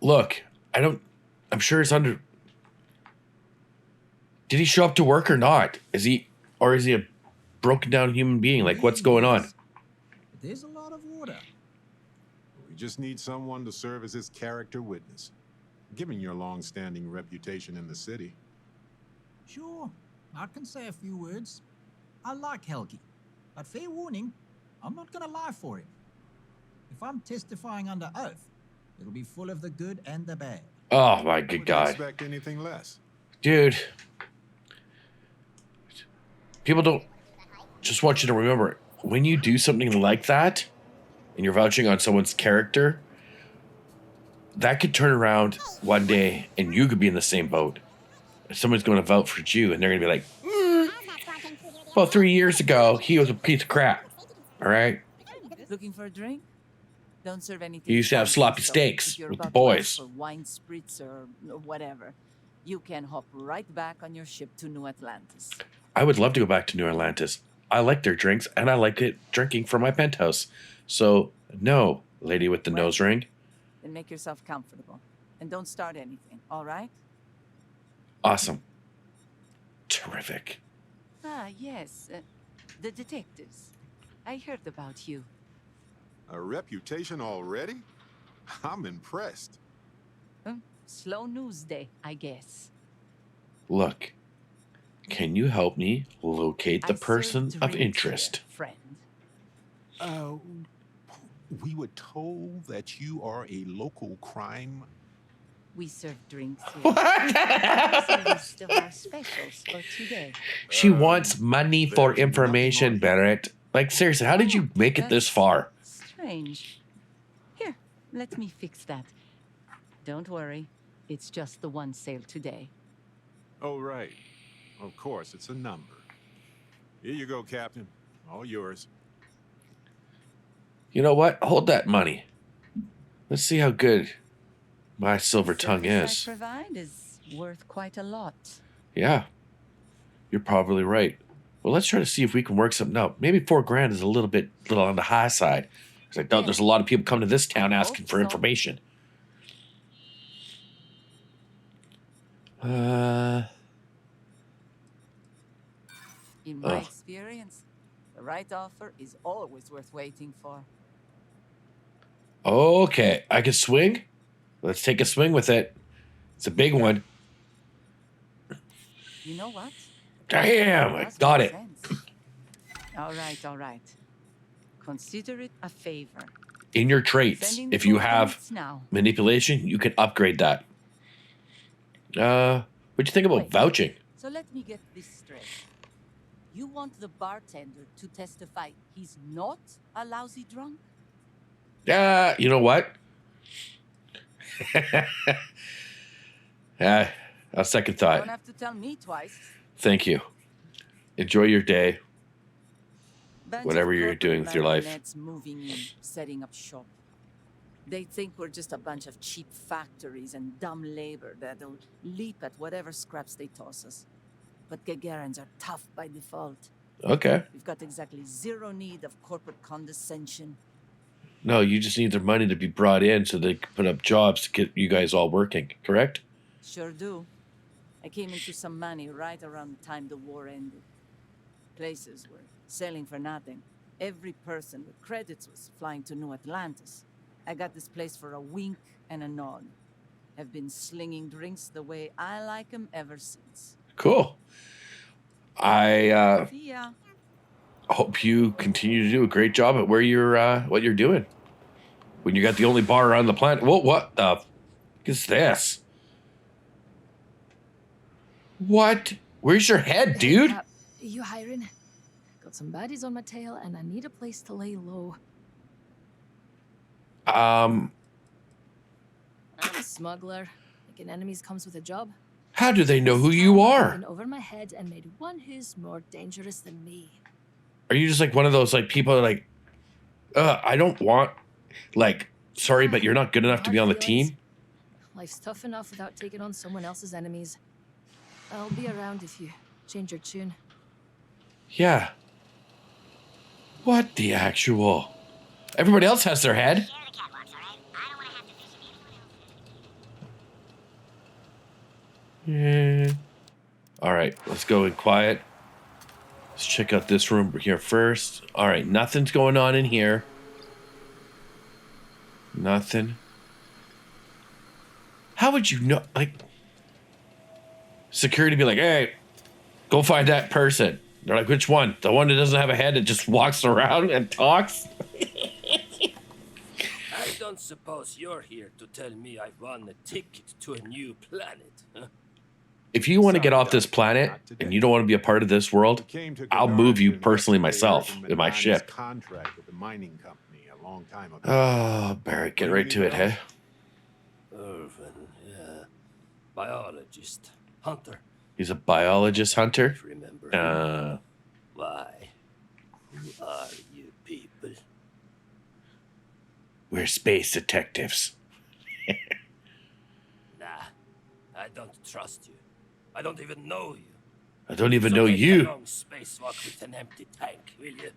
Look, I'm sure he's under... Did he show up to work or not? Is he a broken down human being? Like, what's going on? There's a lot of water. We just need someone to serve as his character witness. Given your long-standing reputation in the city. Sure, I can say a few words. I like Helgi, but fair warning, I'm not gonna lie for him. If I'm testifying under oath, it'll be full of the good and the bad. Oh, my good Wouldn't God. expect anything less. Dude. People don't... Just want you to remember, when you do something like that, and you're vouching on someone's character, that could turn around one day, and you could be in the same boat. Someone's going to vouch for you, and they're going to be like, How's that squad thing treat you Well, 3 years ago, he was a piece of crap. All right? Looking for a drink? Don't serve anything. He used to have fancy, sloppy so steaks if you're with the about to ask boys. for wine spritz or whatever, you can hop right back on your ship to New Atlantis. I would love to go back to New Atlantis. I like their drinks, and I like it drinking from my penthouse. So, no, lady with the Well- nose ring. Then make yourself comfortable. And don't start anything, all right? Awesome. Terrific. Ah, yes. The detectives. I heard about you. A reputation already? I'm impressed. Slow news day, I guess. Look, can you help me locate the I serve person of drinks here, interest? friend. Uh, we were told that you are a local crime. We serve drinks here. So we still have specials for today. She wants money for there's nothing information, on here. Barrett. Like, seriously, how did you make it this That's far? Strange. Here, let me fix that. Don't worry. It's just the one sale today. Oh, right. Of course, it's a number. Here you go, Captain. All yours. You know what? Hold that money. Let's see how good my silver tongue Service is. I provide is worth quite a lot. Yeah, you're probably right. Well, let's try to see if we can work something out. Maybe $4,000 is a little on the high side. Because I doubt Yeah. there's a lot of people coming to this town asking Hope for so. information. In my Ugh. experience, the right offer is always worth waiting for. Okay, I can swing. Let's take a swing with it. It's a big one. You know what? Damn, I Does got make it. sense. All right, all right. Consider it a favor. In your traits, Sending if you the have goods now. manipulation, you can upgrade that. What'd you think about Wait. vouching? So let me get this straight. You want the bartender to testify he's not a lousy drunk? You know what? A second You thought. don't have to tell me twice. Thank you. Enjoy your day. Bunch of Whatever you're corporate doing with your life. marionettes moving in, setting up shop. They think we're just a bunch of cheap factories and dumb labor that'll leap at whatever scraps they toss us. But Gagarins are tough by default. Okay. We've got exactly zero need of corporate condescension. No, you just need their money to be brought in so they can put up jobs to get you guys all working, correct? Sure do. I came into some money right around the time the war ended. Places were selling for nothing. Every person with credits was flying to New Atlantis. I got this place for a wink and a nod. Have been slinging drinks the way I like 'em ever since. Cool. I See ya. hope you continue to do a great job at where you're what you're doing. When you got the only bar around the planet. Whoa, what the f is this? What? Where's your head, dude? You hiring? Got some baddies on my tail, and I need a place to lay low. Um, I'm a smuggler. Making enemies comes with a job. how do they know who you are? Been over my head and made one who's more dangerous than me. Are you just like one of those like people that are like, I don't want, like, sorry, but you're not good enough to be on the team? Life's tough enough without taking on someone else's enemies. I'll be around if you change your tune. Yeah. What the actual? Everybody else has their head. Share the catwalks, all right? I don't want to have to vision anyone else. Yeah. All right, let's go in quiet. Let's check out this room here first. All right, nothing's going on in here. Nothing. How would you know? Like, security be like, hey, go find that person. They're like, which one? The one that doesn't have a head that just walks around and talks? I don't suppose you're here to tell me I won a ticket to a new planet, huh? If you want to get Sorry, off this Doc, planet not today. and you don't want to be a part of this world, Came to I'll Gagarin move you to personally investigate myself Irvin in my Manani's ship. Contract with the mining company a long time ago. Oh, Barrett, get right to it, hey? Irvin, yeah. Biologist. Hunter. He's a biologist hunter. Remember. Uh, Well, We're space detectives. Nah, I don't trust you. I don't even know you. I don't even So know take a you. long spacewalk with an empty tank, will you?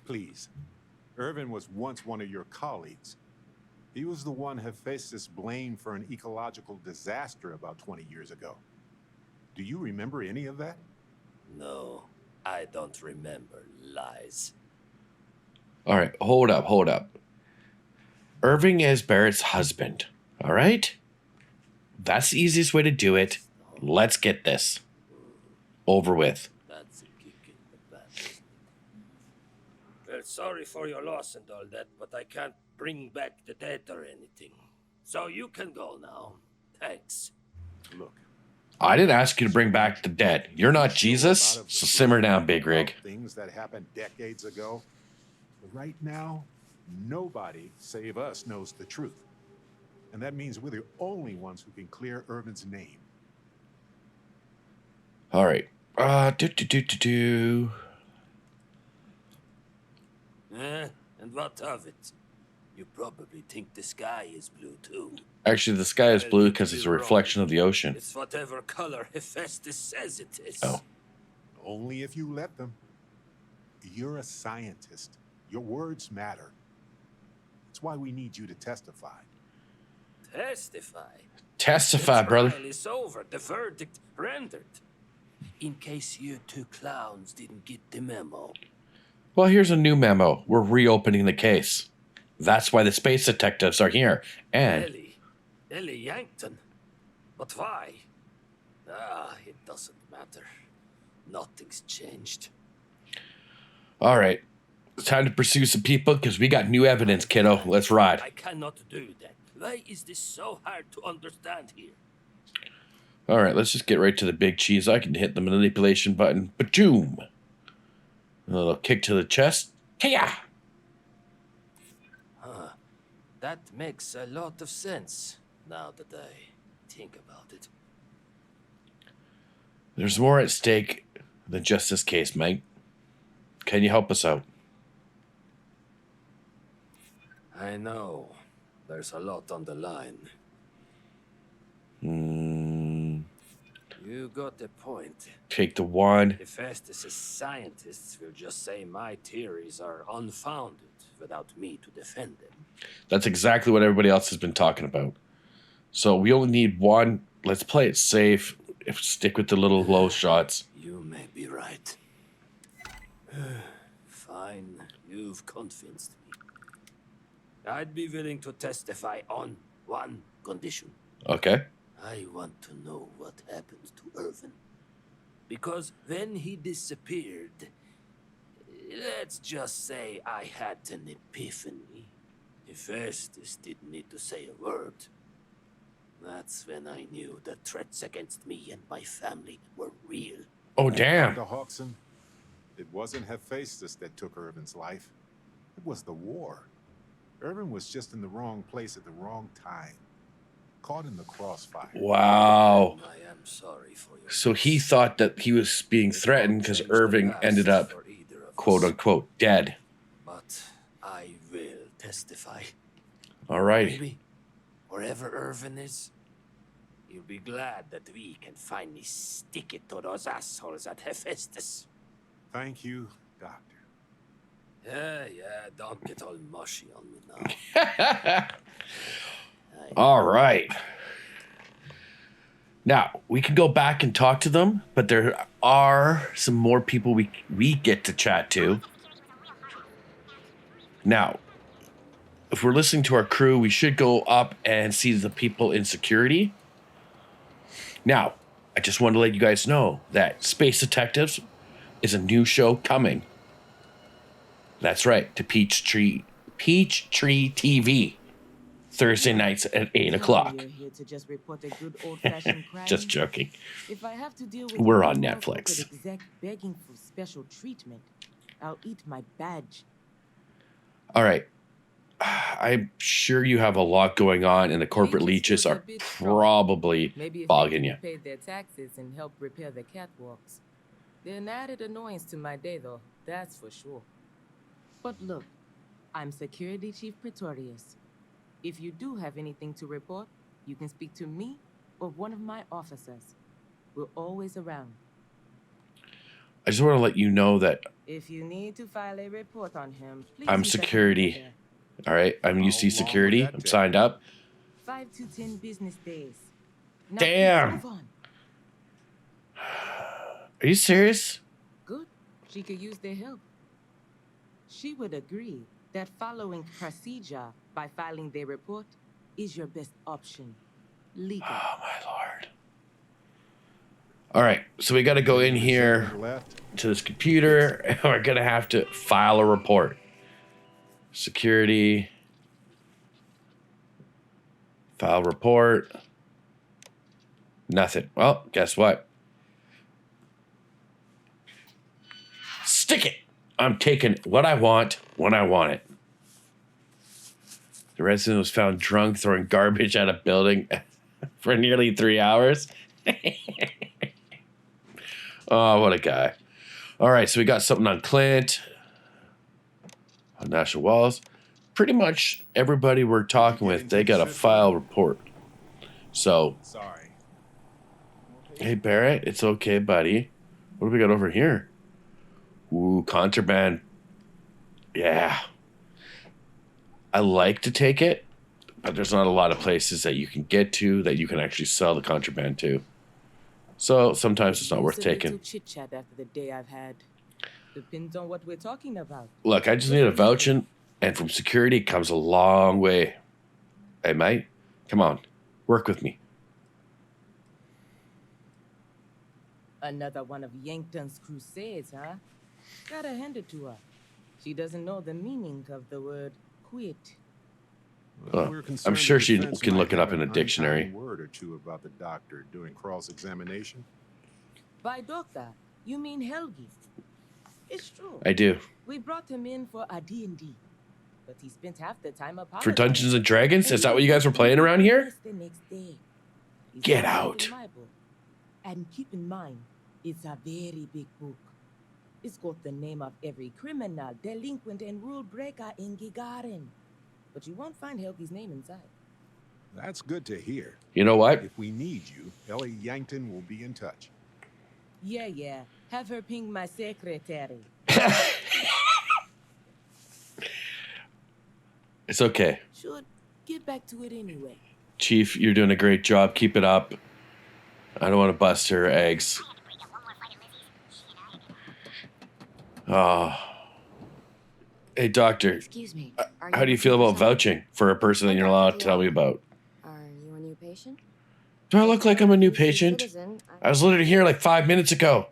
Please. Irvin was once one of your colleagues. He was the one Hephaestus blamed for an ecological disaster about 20 years ago. Do you remember any of that? No, I don't remember lies. All right, hold up. Irving is Barrett's husband. All right? That's the easiest way to do it. Let's get this over with. That's a kick in the butt. Well, sorry for your loss and all that, but I can't bring back the dead or anything. So you can go now. Thanks. Look. I didn't ask you to bring back the dead. You're not Jesus, so simmer down, Big Rig. Things that happened decades ago. But right now, nobody save us knows the truth. And that means we're the only ones who can clear Irvin's name. All right. And what of it? You probably think the sky is blue too. Actually, the sky is blue because it's a reflection of the ocean. It's whatever color Hephaestus says it is. Oh. Only if you let them. You're a scientist. Your words matter. That's why we need you to testify. Testify? Testify, the brother. trial is over. The verdict rendered. In case you two clowns didn't get the memo. Well, here's a new memo. We're reopening the case. That's why the space detectives are here. And Ellie Yankton? But why? It doesn't matter. Nothing's changed. all right, it's time to pursue some people because we got new evidence, kiddo. Let's ride. I cannot do that. Why is this so hard to understand here? All right, let's just get right to the big cheese. I can hit the manipulation button. Ba-doom. A little kick to the chest. Hiya! That makes a lot of sense now that I think about it. There's more at stake than just this case, Mike. Can you help us out? I know. There's a lot on the line. You got the point. Take the wand. Hephaestus' scientists will just say my theories are unfounded without me to defend them. That's exactly what everybody else has been talking about. So we only need one. Let's play it safe. Stick with the little low shots. You may be right. Fine, you've convinced me. I'd be willing to testify on one condition. Okay. I want to know what happened to Irvin. Because when he disappeared, let's just say I had an epiphany. Hephaestus didn't need to say a word. That's when I knew the threats against me and my family were real. Oh, damn. Dr. Hawkson, it wasn't Hephaestus that took Irvin's life. It was the war. Irvin was just in the wrong place at the wrong time. Caught in the crossfire. Wow. I am sorry for your So he thought that he was being threatened because Irving ended up, quote unquote, dead. But I will testify. All right. Maybe wherever Irvin is, you'll be glad that we can finally stick it to those assholes at Hephaestus. Thank you, Doctor. Yeah, don't get all mushy on me now. All right. Now, we can go back and talk to them, but there are some more people we get to chat to. Now, if we're listening to our crew, we should go up and see the people in security. Now, I just want to let you guys know that Space Detectives is a new show coming. That's right, to Peachtree TV. Thursday nights at 8 o'clock. Here to just report a good old-fashioned crime. Just joking. If I have to deal with We're on criminals who Netflix. could exec begging for special treatment, I'll eat my badge. All right. I'm sure you have a lot going on, and the corporate leeches are probably bogging you. Paid their taxes and helped repair the catwalks. They're an added annoyance to my day, though. That's for sure. But look, I'm Security Chief Pretorius. If you do have anything to report, you can speak to me or one of my officers. We're always around. I just want to let you know that If you need to file a report on him, please I'm use the security. calendar. All right, I'm How UC long security. would that I'm take? signed up. 5 to 10 business days. Now, Damn. please move on. Are you serious? Good. She could use their help. She would agree that following procedure by filing their report is your best option. Legal. Oh my lord. All right, so we got to go in here Left. to this computer, and we're gonna have to file a report. Security. File report. Nothing. Well, guess what? Stick it. I'm taking what I want when I want it. The resident was found drunk throwing garbage at a building for nearly 3 hours. Oh, what a guy. All right, so we got something on Clint. On National Walls. Pretty much everybody we're talking with, they got a file report. So, Sorry. hey, Barrett, it's okay, buddy. What do we got over here? Ooh, contraband. Yeah. I like to take it, but there's not a lot of places that you can get to that you can actually sell the contraband to. So sometimes it's not worth taking. Chit chat after the day I've had. Depends on what we're talking about. Look, I just need a vouching, and from security it comes a long way. Hey, mate, come on, work with me. Another one of Yankton's crusades, huh? Gotta hand it to her. She doesn't know the meaning of the word quit. Well, I'm sure she can look it up in a dictionary. Word or two about the doctor during cross-examination. By doctor, you mean Helgi. It's true. I do. We brought him in for a D&D, but he spent half the time For Dungeons and Dragons? Is that what you guys were playing around here? The next day. Get out. And keep in mind, it's a very big book. It's got the name of every criminal, delinquent, and rule breaker in Gagarin. But you won't find Helgi's name inside. That's good to hear. You know what? If we need you, Ellie Yankton will be in touch. Yeah. Have her ping my secretary. It's okay. Should get back to it anyway. Chief, you're doing a great job. Keep it up. I don't want to bust her eggs. Oh. Hey, doctor. Excuse me. How do you feel about vouching for a person that you're allowed to tell me about? Are you a new patient? Do I look like I'm a new patient? I was literally here like 5 minutes ago.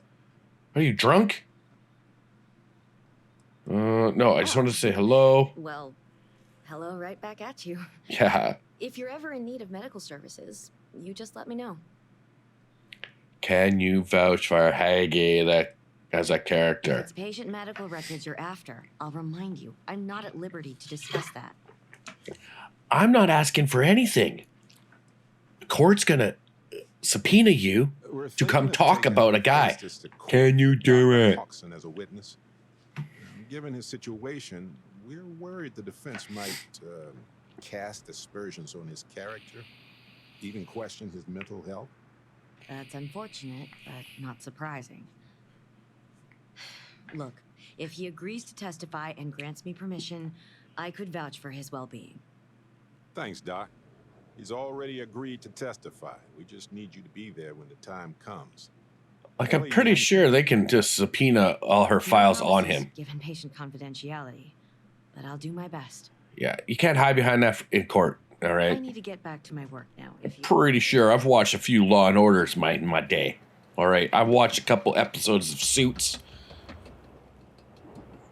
Are you drunk? No, I just wanted to say hello. Well, hello right back at you. Yeah. If you're ever in need of medical services, you just let me know. Can you vouch for Haggy that as a character? If it's patient medical records you're after, I'll remind you, I'm not at liberty to discuss that. I'm not asking for anything. The court's gonna subpoena you to come talk about a guy. Can you do it? As a witness. Given his situation, we're worried the defense might cast aspersions on his character, even question his mental health. That's unfortunate, but not surprising. Look, if he agrees to testify and grants me permission, I could vouch for his well-being. Thanks, Doc. He's already agreed to testify. We just need you to be there when the time comes. Like, I'm pretty sure they can just subpoena all her files on him. Given patient confidentiality, but I'll do my best. Yeah, you can't hide behind that in court, all I right? need to get back to my work now. If you... Pretty sure I've watched a few Law and Orders in my day. All right, I've watched a couple episodes of Suits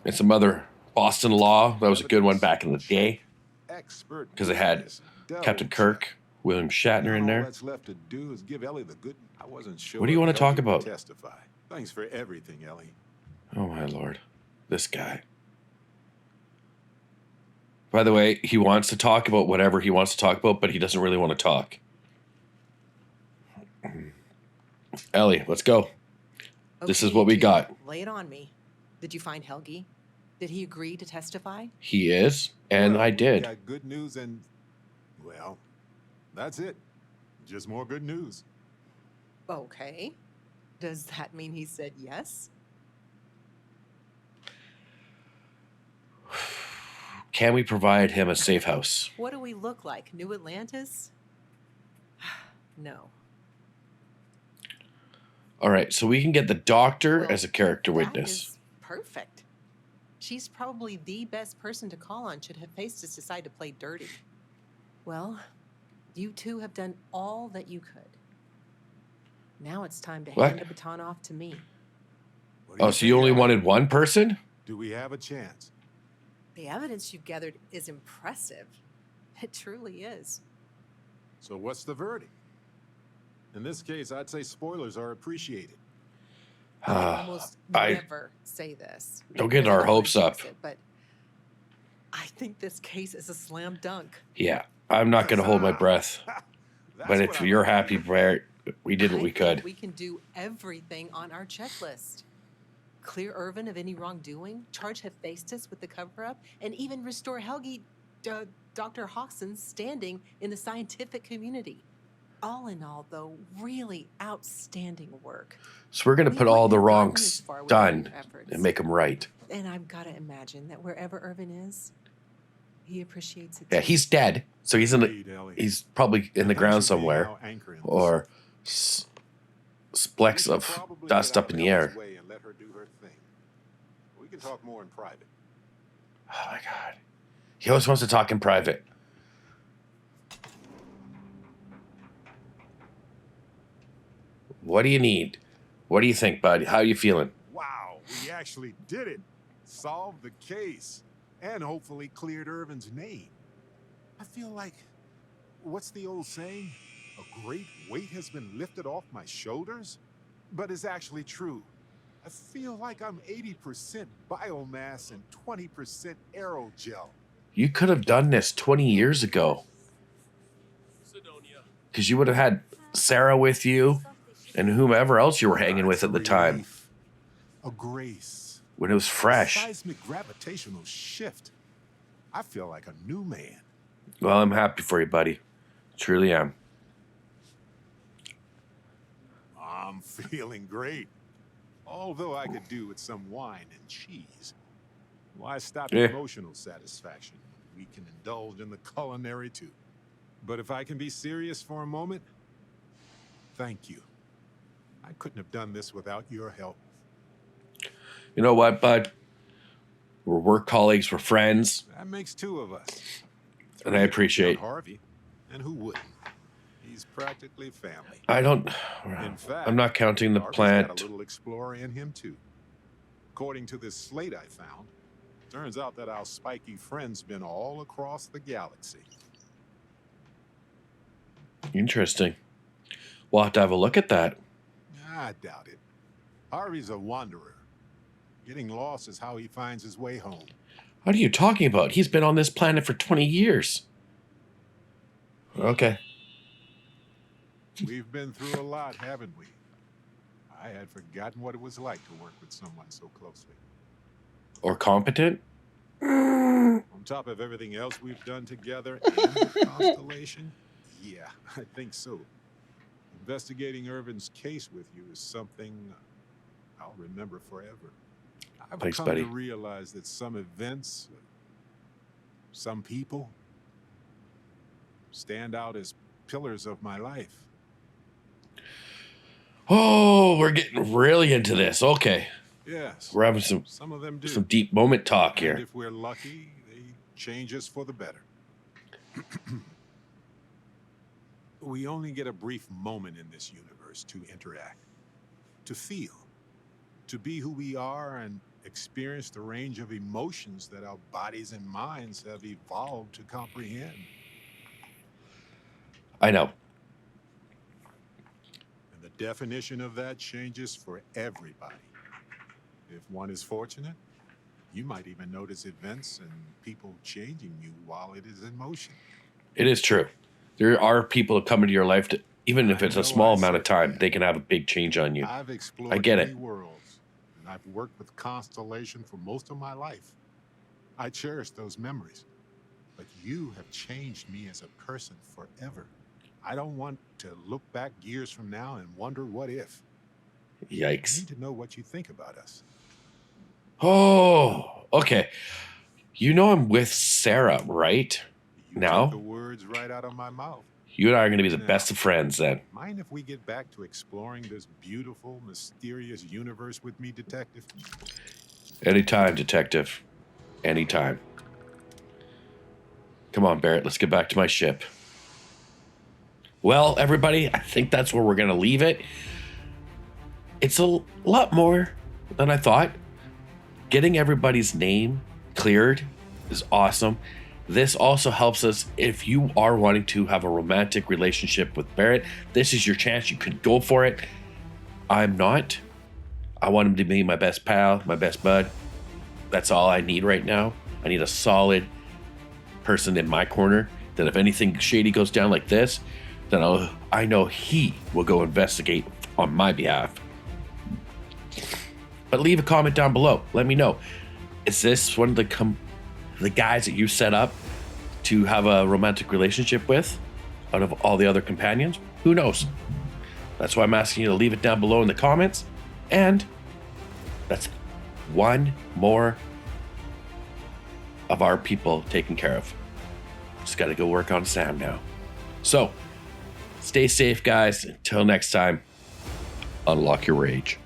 and some other Boston Law. That was a good one back in the day because it had Captain Kirk, William Shatner in All there. that's left to do is give Ellie the good. I wasn't sure. What do you want to if talk Ellie would about? Testify. Thanks for everything, Ellie. Oh my lord, this guy. By the way, he wants to talk about whatever he wants to talk about, but he doesn't really want to talk. Ellie, let's go. This is what we got. Lay it on me. Did you find Helgi? Did he agree to testify? He is, and Well, I we did. got good news and, well, that's it. Just more good news. Okay. Does that mean he said yes? Can we provide him a safe house? What do we look like? New Atlantis? No. All right, so we can get the doctor Well, as a character that witness. is perfect. She's probably the best person to call on should Hephaestus decide to play dirty. Well, you two have done all that you could. Now it's time to What? hand the baton off to me. What do Oh, you so you think, only Ellie? wanted one person? Do we have a chance? The evidence you've gathered is impressive. It truly is. So what's the verdict? In this case, I'd say spoilers are appreciated. I almost I- never say this. Don't get because I our don't wanna hopes up. jinx it, but I think this case is a slam dunk. Yeah, I'm not going to hold my breath. That's But what if I you're like to happy, hear. Barrett, we did what I we think could. We can do everything on our checklist. Clear Irvin of any wrongdoing, charge Hephaestus with the cover-up, and even restore Helgi, Dr. Hawson's standing in the scientific community. All in all, though, really outstanding work. So we're going to We put all wouldn't the have gotten wrongs this far without done your efforts. and make them right. And I've got to imagine that wherever Irvin is, he appreciates it. Yeah, too. he's dead, so he's in the, Indeed, Ellie. he's probably in the Thanks ground for being somewhere, our anchor in this. or splecks We can of probably dust get up in out the Ellie's air. way and let her do her thing. We can talk more in private. Oh my god, he always wants to talk in private. What do you need? What do you think, bud? How you feeling? Wow, we actually did it. Solved the case. And hopefully cleared Irvin's name. I feel like, what's the old saying? A great weight has been lifted off my shoulders? But it's actually true. I feel like I'm 80% biomass and 20% aerogel. You could have done this 20 years ago. Because you would have had Sarah with you and whomever else you were hanging with at the time Relief, a grace. when it was fresh. Seismic gravitational shift. I feel like a new man. Well, I'm happy for you, buddy. Truly am. I'm feeling great. Although I could do with some wine and cheese. Why stop Yeah. emotional satisfaction? We can indulge in the culinary too. But if I can be serious for a moment, thank you. I couldn't have done this without your help. You know what, bud? We're work colleagues, we're friends, That makes two of us. and I appreciate. Harvey, and who wouldn't? He's practically family. I don't. In fact, I'm not counting the Harvey's plant. got a little explorer in him too. According to this slate I found, turns out that our spiky friend's been all across the galaxy. Interesting. We'll have to have a look at that. I doubt it. Harvey's a wanderer. Getting lost is how he finds his way home. What are you talking about? He's been on this planet for 20 years. Okay. We've been through a lot, haven't we? I had forgotten what it was like to work with someone so closely. Or competent? On top of everything else we've done together and the Constellation, yeah, I think so. Investigating Irvin's case with you is something I'll remember forever. I've Thanks, come buddy. to realize that some events, some people, stand out as pillars of my life. Oh, we're getting really into this. Okay. Yes, We're having some of them do. some deep moment talk And here. if we're lucky, they change us for the better. We only get a brief moment in this universe to interact, to feel, to be who we are and experience the range of emotions that our bodies and minds have evolved to comprehend. I know. And the definition of that changes for everybody. If one is fortunate, you might even notice events and people changing you while it is in motion. It is true. There are people that come into your life that, even if it's a small amount of time, they can have a big change on you. I've explored I get many it. worlds, and I've worked with Constellation for most of my life. I cherish those memories. But you have changed me as a person forever. I don't want to look back years from now and wonder what if. I Yikes. need to know what you think about us. Oh, okay. You know I'm with Sarah, right? You Now? took the words right out of my mouth. You and I are going to be the Now, best of friends then. Mind if we get back to exploring this beautiful, mysterious universe with me, Detective? Anytime, Detective. Anytime. Come on, Barrett. Let's get back to my ship. Well, everybody, I think that's where we're going to leave it. It's a lot more than I thought. Getting everybody's name cleared is awesome. This also helps us if you are wanting to have a romantic relationship with Barrett. This is your chance. You could go for it. I'm not. I want him to be my best pal, my best bud. That's all I need right now. I need a solid person in my corner that if anything shady goes down like this, then I know he will go investigate on my behalf. But leave a comment down below. Let me know. Is this one of the guys that you set up to have a romantic relationship with out of all the other companions? Who knows? That's why I'm asking you to leave it down below in the comments. And that's one more of our people taken care of. Just got to go work on Sam now. So, stay safe, guys. Until next time, unlock your rage.